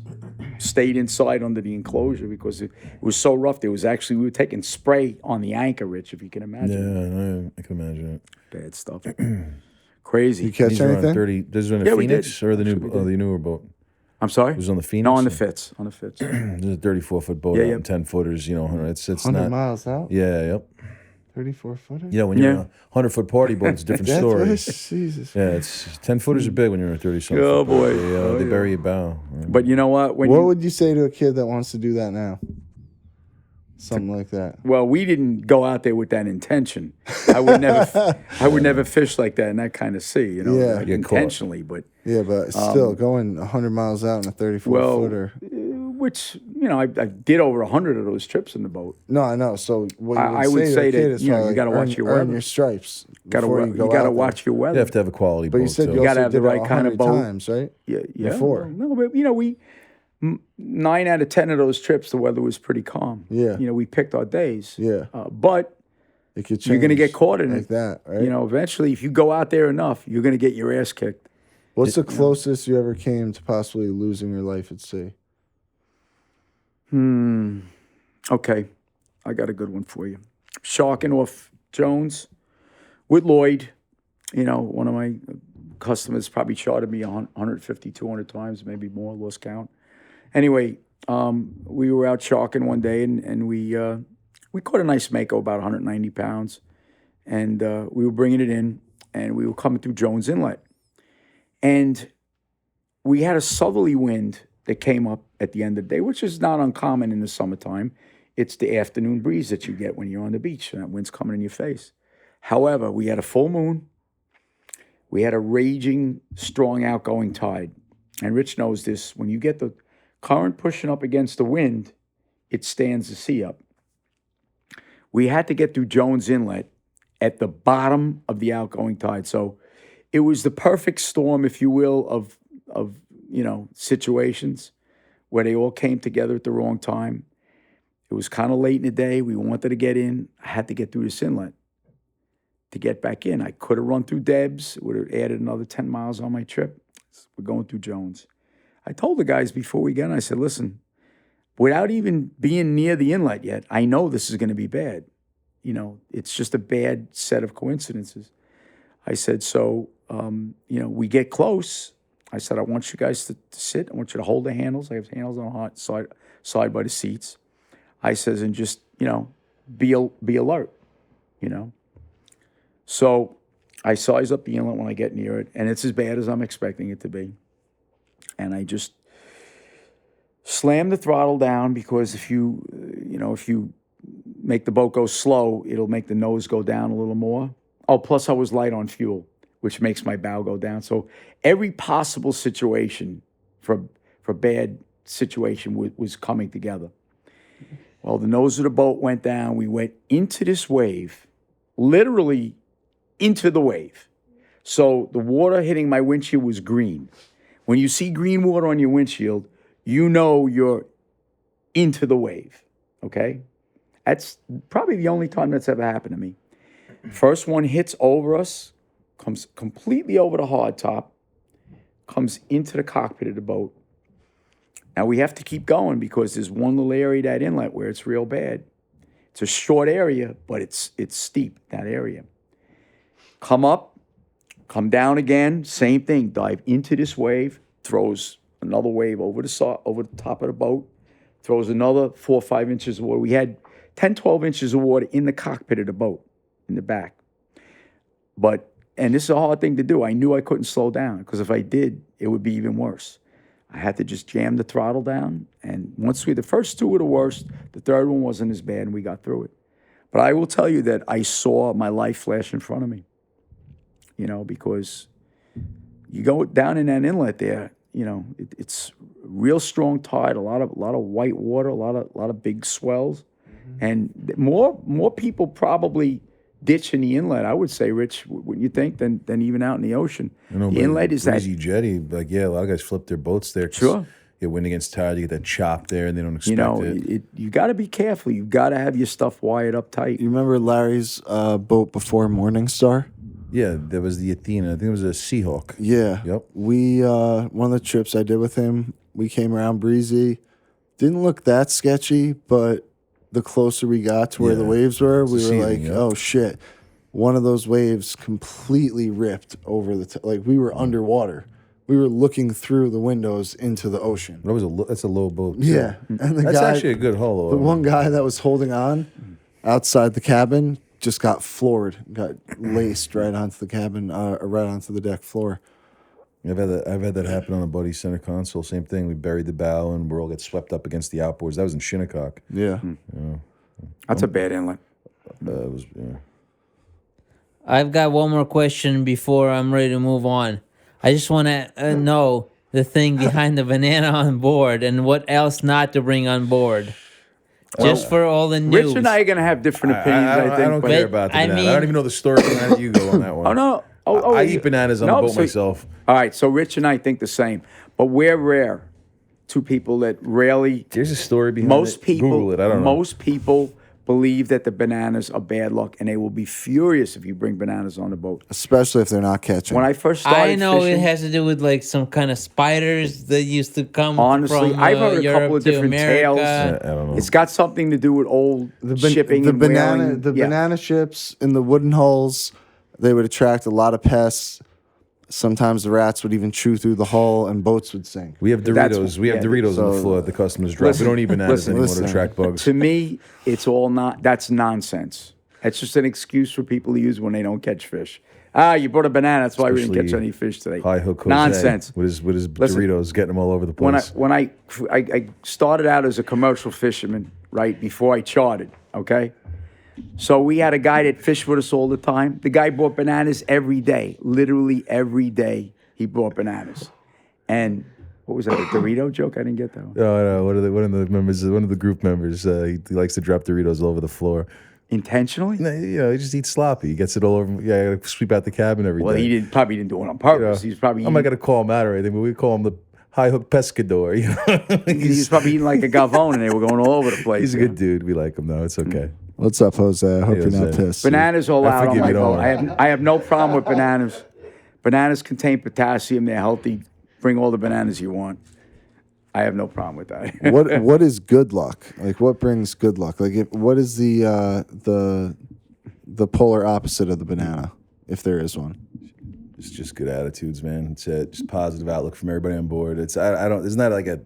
stayed inside under the enclosure because it was so rough. We were taking spray on the anchor, Rich, if you can imagine. Yeah, I can imagine it. Bad stuff. Crazy. You catch These are on anything? 30. This is on the Yeah, we Phoenix did. or the Actually, we did. newer boat? I'm sorry? It was on the Phoenix? No, on the Fitz. On the Fitz. This is a 34-foot boat, Yeah, out yeah. and 10 footers. You know, it's 100 not. miles out? Yeah, yep. 34 footer? You know, when you're in a 100-foot party boat, it's a different story. Jesus. Yeah, it's 10 footers are big when you're in a 30-something. Oh, foot boat. boy. They, Oh, they yeah. bury your bow. But you know what? What would you say to a kid that wants to do that now? Something like that. Well, we didn't go out there with that intention. I would never fish like that in that kind of sea, you know, Yeah. like Get caught. intentionally. But Yeah, but still going 100 miles out in a 34 well, footer. which I did over 100 of those trips in the boat. No, I know. So what I you would would say say to a that, kid is you know, probably you gotta like watch your earn weather. your stripes. You before you go gotta out there. watch your weather. You have to have a quality But boat, you said too. you gotta also have the did it right kind of 100 boat. times, right? Yeah. Before. No, but 9 out of 10 of those trips, the weather was pretty calm. Yeah. We picked our days. Yeah. But It could you're going to change get caught in like it. that, right? Eventually, if you go out there enough, you're going to get your ass kicked. What's the closest you ever came to possibly losing your life at sea? Okay, I got a good one for you. Sharking off Jones with Lloyd. One of my customers probably chartered me 150, 200 times, maybe more, lost count. Anyway, we were out sharking one day, and we caught a nice mako, about 190 pounds. And we were bringing it in, and we were coming through Jones Inlet. And we had a southerly wind that came up at the end of the day, which is not uncommon in the summertime. It's the afternoon breeze that you get when you're on the beach, and that wind's coming in your face. However, we had a full moon. We had a raging, strong outgoing tide. And Rich knows this. When you get the current pushing up against the wind, it stands the sea up. We had to get through Jones Inlet at the bottom of the outgoing tide. So it was the perfect storm, if you will, of situations where they all came together at the wrong time. It was kind of late in the day. We wanted to get in. I had to get through this inlet to get back in. I could have run through Debs. It would have added another 10 miles on my trip. We're going through Jones. I told the guys before we got in, I said, listen, without even being near the inlet yet, I know this is going to be bad. It's just a bad set of coincidences. I said, so, we get close. I said, I want you guys to sit. I want you to hold the handles. I have handles on the side by the seats. I says, and just, be alert, So I size up the inlet when I get near it, and it's as bad as I'm expecting it to be. And I just slam the throttle down, because if you make the boat go slow, it'll make the nose go down a little more. Oh, plus I was light on fuel, which makes my bow go down. So every possible situation for bad situation was coming together. Well, the nose of the boat went down. We went into this wave, literally into the wave. So the water hitting my windshield was green. When you see green water on your windshield, you know you're into the wave, okay? That's probably the only time that's ever happened to me. First one hits over us, comes completely over the hardtop, comes into the cockpit of the boat. Now we have to keep going, because there's one little area, that inlet, where it's real bad. It's a short area, but it's steep, that area. Come up, come down again, same thing. Dive into this wave, throws another wave over the top of the boat, throws another 4 or 5 inches of water. We had 10, 12 inches of water in the cockpit of the boat, in the back. And this is a hard thing to do. I knew I couldn't slow down, because if I did, it would be even worse. I had to just jam the throttle down, and the first two were the worst. The third one wasn't as bad, and we got through it. But I will tell you that I saw my life flash in front of me, because you go down in that inlet there, it's real strong tide, a lot of white water, a lot of big swells, and more people probably ditch in the inlet, I would say, Rich, wouldn't you think, than even out in the ocean. The inlet is that breezy jetty. Like, yeah, a lot of guys flip their boats there. Sure. get wind against tide, you get that chop there, and they don't expect You know, it. you got to be careful. You got to have your stuff wired up tight. You remember Larry's boat before Morningstar? Yeah, there was the Athena. I think it was a Seahawk. Yeah. Yep. We one of the trips I did with him, we came around breezy. Didn't look that sketchy, but the closer we got to where the waves were, we were like, oh shit. One of those waves completely ripped over the like we were underwater. We were looking through the windows into the ocean. That's a low boat. Yeah. And That's actually a good hull. the one guy that was holding on outside the cabin just got floored, got laced right onto the cabin, right onto the deck floor. I've had that happen on a buddy center console. Same thing. We buried the bow and we all get swept up against the outboards. That was in Shinnecock. Yeah. That's a bad inlet. It was. I've got one more question before I'm ready to move on. I just want to know the thing behind the banana on board and what else not to bring on board. Just for all the news. Rich and I are going to have different opinions, I think. I don't but- care about the banana. I don't even know the story behind it. You go on that one. Oh, no. I eat bananas on the boat myself. All right, so Rich and I think the same. But we're rare. Two people that rarely... There's a story behind Most it. people, Google it. I don't know. Most people believe that the bananas are bad luck, and they will be furious if you bring bananas on the boat. Especially if they're not catching. When I first started I know fishing, it has to do with like some kind of spiders that used to come honestly, from I've heard a Europe couple of to different America. tales. I don't know. It's got something to do with old shipping the and banana whaling. the Yeah. banana ships in the wooden hulls, they would attract a lot of pests. Sometimes the rats would even chew through the hull and boats would sink. We have That's- Doritos. We have yeah, Doritos on so- the floor at the customers drop. Listen, We don't eat bananas anymore listen. to attract bugs. To me, it's all not. That's nonsense. It's just an excuse for people to use when they don't catch fish. You brought a banana. That's why we didn't catch Especially any fish today. High hook Jose Nonsense. with his Listen, Doritos, getting them all over the place. When I started out as a commercial fisherman, right before I chartered. Okay, so we had a guy that fished with us all the time. The guy bought bananas every day, literally every day. He bought bananas, and what was that? A Dorito joke? I didn't get that one. No, one of the group members, he likes to drop Doritos all over the floor. Intentionally? No, he just eats sloppy. He gets it all over. Yeah, I gotta sweep out the cabin every day. Well, he probably didn't do it on purpose. He's probably I'm not gonna call him out or anything, but we call him the high hook pescador. You know, he's probably eating like a gavone, and they were going all over the place. he's a good dude. We like him though. It's okay. What's up, Jose? I hope Hey, you're not Jose. pissed. Bananas all I out on forgive my you, don't boat. worry. I have no problem with bananas. Bananas contain potassium. They're healthy. Bring all the bananas you want. I have no problem with that. What is good luck? Like what brings good luck? Like what is the polar opposite of the banana, if there is one? It's just good attitudes, man. It's just positive outlook from everybody on board. It's It's not like a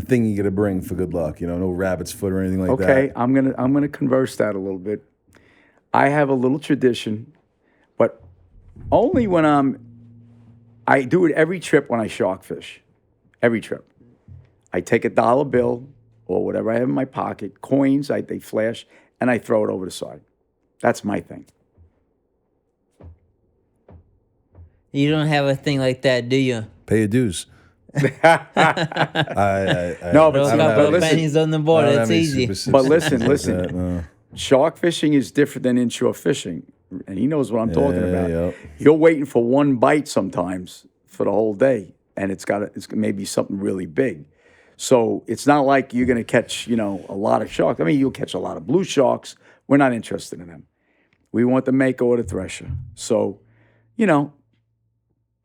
thing you got to bring for good luck. You know, no rabbit's foot or anything like that. Okay, I'm gonna converse that a little bit. I have a little tradition, but only when I do it every trip when I shark fish. Every trip. I take a dollar bill or whatever I have in my pocket, coins, they flash, and I throw it over the side. That's my thing. You don't have a thing like that, do you? Pay your dues. No, Throw but, a couple of listen, pennies on the board. I don't It's have any easy. superstitions But listen, like listen. that, no. shark fishing is different than inshore fishing, and he knows what I'm talking about. yeah. You're waiting for one bite sometimes for the whole day, and it's maybe something really big. So it's not like you're going to catch, a lot of sharks. I mean, you'll catch a lot of blue sharks. We're not interested in them. We want the mako or the thresher. So,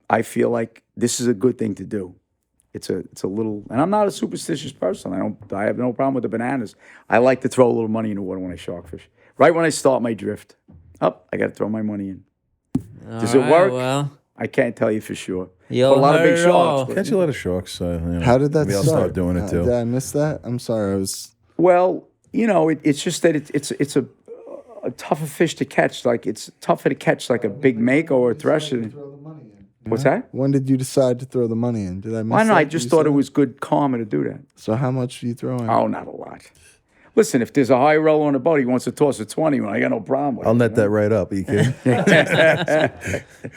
I feel like this is a good thing to do. It's a little, and I'm not a superstitious person. I have no problem with the bananas. I like to throw a little money in the water when I shark fish. Right when I start my drift, I got to throw my money in. Does it work? Well, I can't tell you for sure. you'll But a lot of big heard it all. sharks. Catch a lot of sharks. How did that maybe I'll start? start doing it too. Did I miss that? I'm sorry. I was. Well, it's just that it's a tougher fish to catch. Like it's tougher to catch like a big mako or a thresher. What's that? When did you decide to throw the money in? Did I miss I don't know. that? I just You thought said it was good karma to do that. So how much do you throw in? Oh, not a lot. Listen, if there's a high roller on the boat, he wants to toss a 20. Well, I got no problem with I'll it. net that right up. Are you kidding?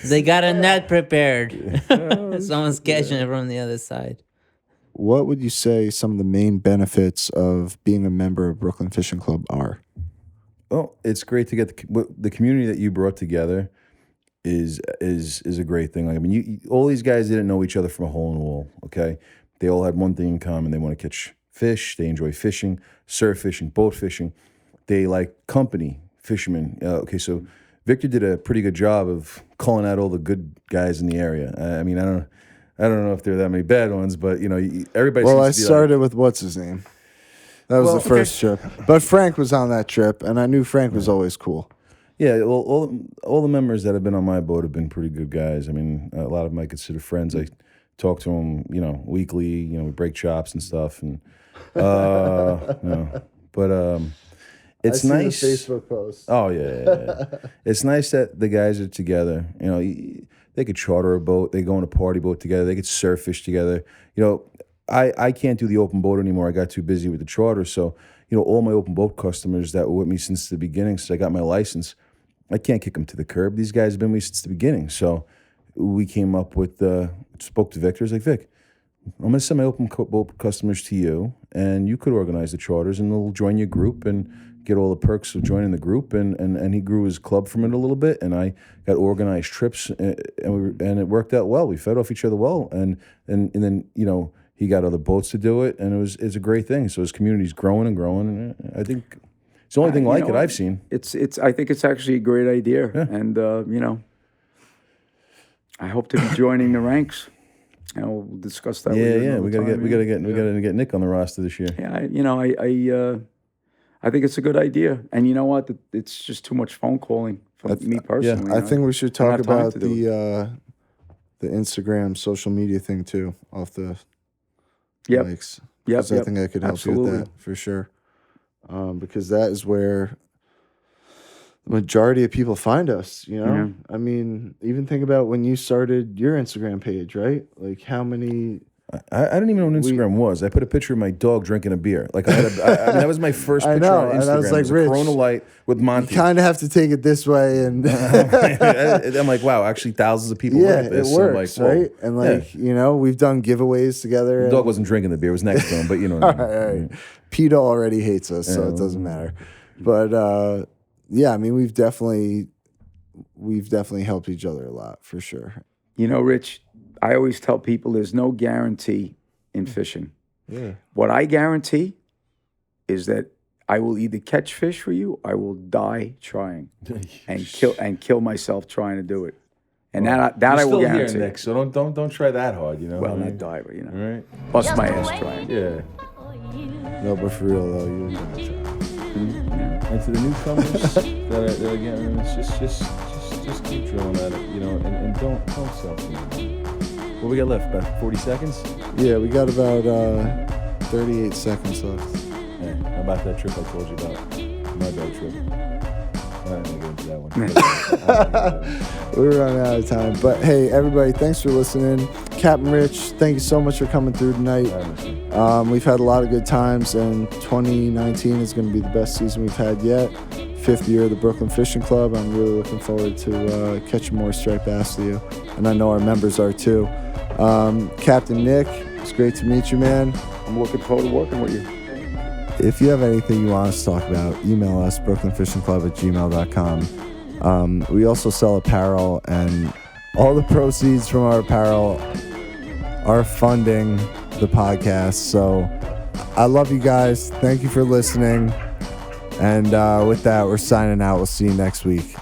They got a net prepared. Someone's catching it from the other side. What would you say some of the main benefits of being a member of Brooklyn Fishing Club are? Well, it's great to get the community that you brought together is a great thing. Like, I mean, all these guys didn't know each other from a hole in the wall, okay? they all had one thing in common. They want to catch fish. They enjoy fishing, surf fishing, boat fishing. They like company, fishermen. Okay, so Victor did a pretty good job of calling out all the good guys in the area. I mean, I don't know if there are that many bad ones, but everybody. Well, I seems to be started with what's his name. That was the first trip, but Frank was on that trip, and I knew Frank was always cool. Yeah, well, all the members that have been on my boat have been pretty good guys. I mean, a lot of them I consider friends. I talk to them, weekly. We break chops and stuff, and but it's I see nice. the Facebook post. Oh yeah. It's nice that the guys are together. They could charter a boat. They go on a party boat together. They could surf fish together. I can't do the open boat anymore. I got too busy with the charter. So, all my open boat customers that were with me since the beginning, since I got my license, I can't kick them to the curb. These guys have been with me since the beginning. So we came up with, spoke to Victor. I was like, Vic, I'm going to send my open boat customers to you, and you could organize the charters, and they'll join your group and get all the perks of joining the group. And he grew his club from it a little bit, and I got organized trips, and it worked out well. We fed off each other well, and then he got other boats to do it, and it's a great thing. So his community's growing and growing, and I think it's the only thing like it I've seen. I think it's actually a great idea, and I hope to be joining the ranks. We'll discuss that. Yeah. We gotta get Nick on the roster this year. Yeah, I think it's a good idea, and you know what? It's just too much phone calling for me personally. I think we should talk about the Instagram social media thing too off the. Mics. I think I could help you with that for sure. Because that is where the majority of people find us, Yeah. I mean, even think about when you started your Instagram page, right? Like how many... I didn't even know what Instagram was. I put a picture of my dog drinking a beer. Like I mean, that was my first picture on Instagram. And I was like, it was a Rich, Corona Light with Monty. You kind of have to take it this way, and I'm like, wow, actually, thousands of people look at this. it works, right? And we've done giveaways together. The dog wasn't drinking the beer; it was next to him. But all right. PETA already hates us, so it doesn't matter. But I mean, we've definitely helped each other a lot for sure. Rich, I always tell people there's no guarantee in fishing. Yeah. What I guarantee is that I will either catch fish for you, I will die trying, and kill myself trying to do it. And that I will guarantee. Here, Nick, so don't try that hard, Well, not die, but right? Bust my ass trying. Yeah. No, but for real though, you. And to the newcomers that are again, it's just keep drilling at it, and don't sell. What we got left? About 40 seconds? Yeah, we got about 38 seconds left. Hey, how about that trip I told you about? My bad trip. I don't want to get into that one. We're running out of time. But hey, everybody, thanks for listening. Captain Rich, thank you so much for coming through tonight. We've had a lot of good times, and 2019 is going to be the best season we've had yet. 5th year of the Brooklyn Fishing Club. I'm really looking forward to catching more striped bass with you. And I know our members are too. Captain Nick, it's great to meet you, man. I'm looking forward to working with you. If you have anything you want us to talk about, email us, brooklynfishingclub@gmail.com. We also sell apparel, and all the proceeds from our apparel are funding the podcast. So I love you guys. Thank you for listening. And with that, we're signing out. We'll see you next week.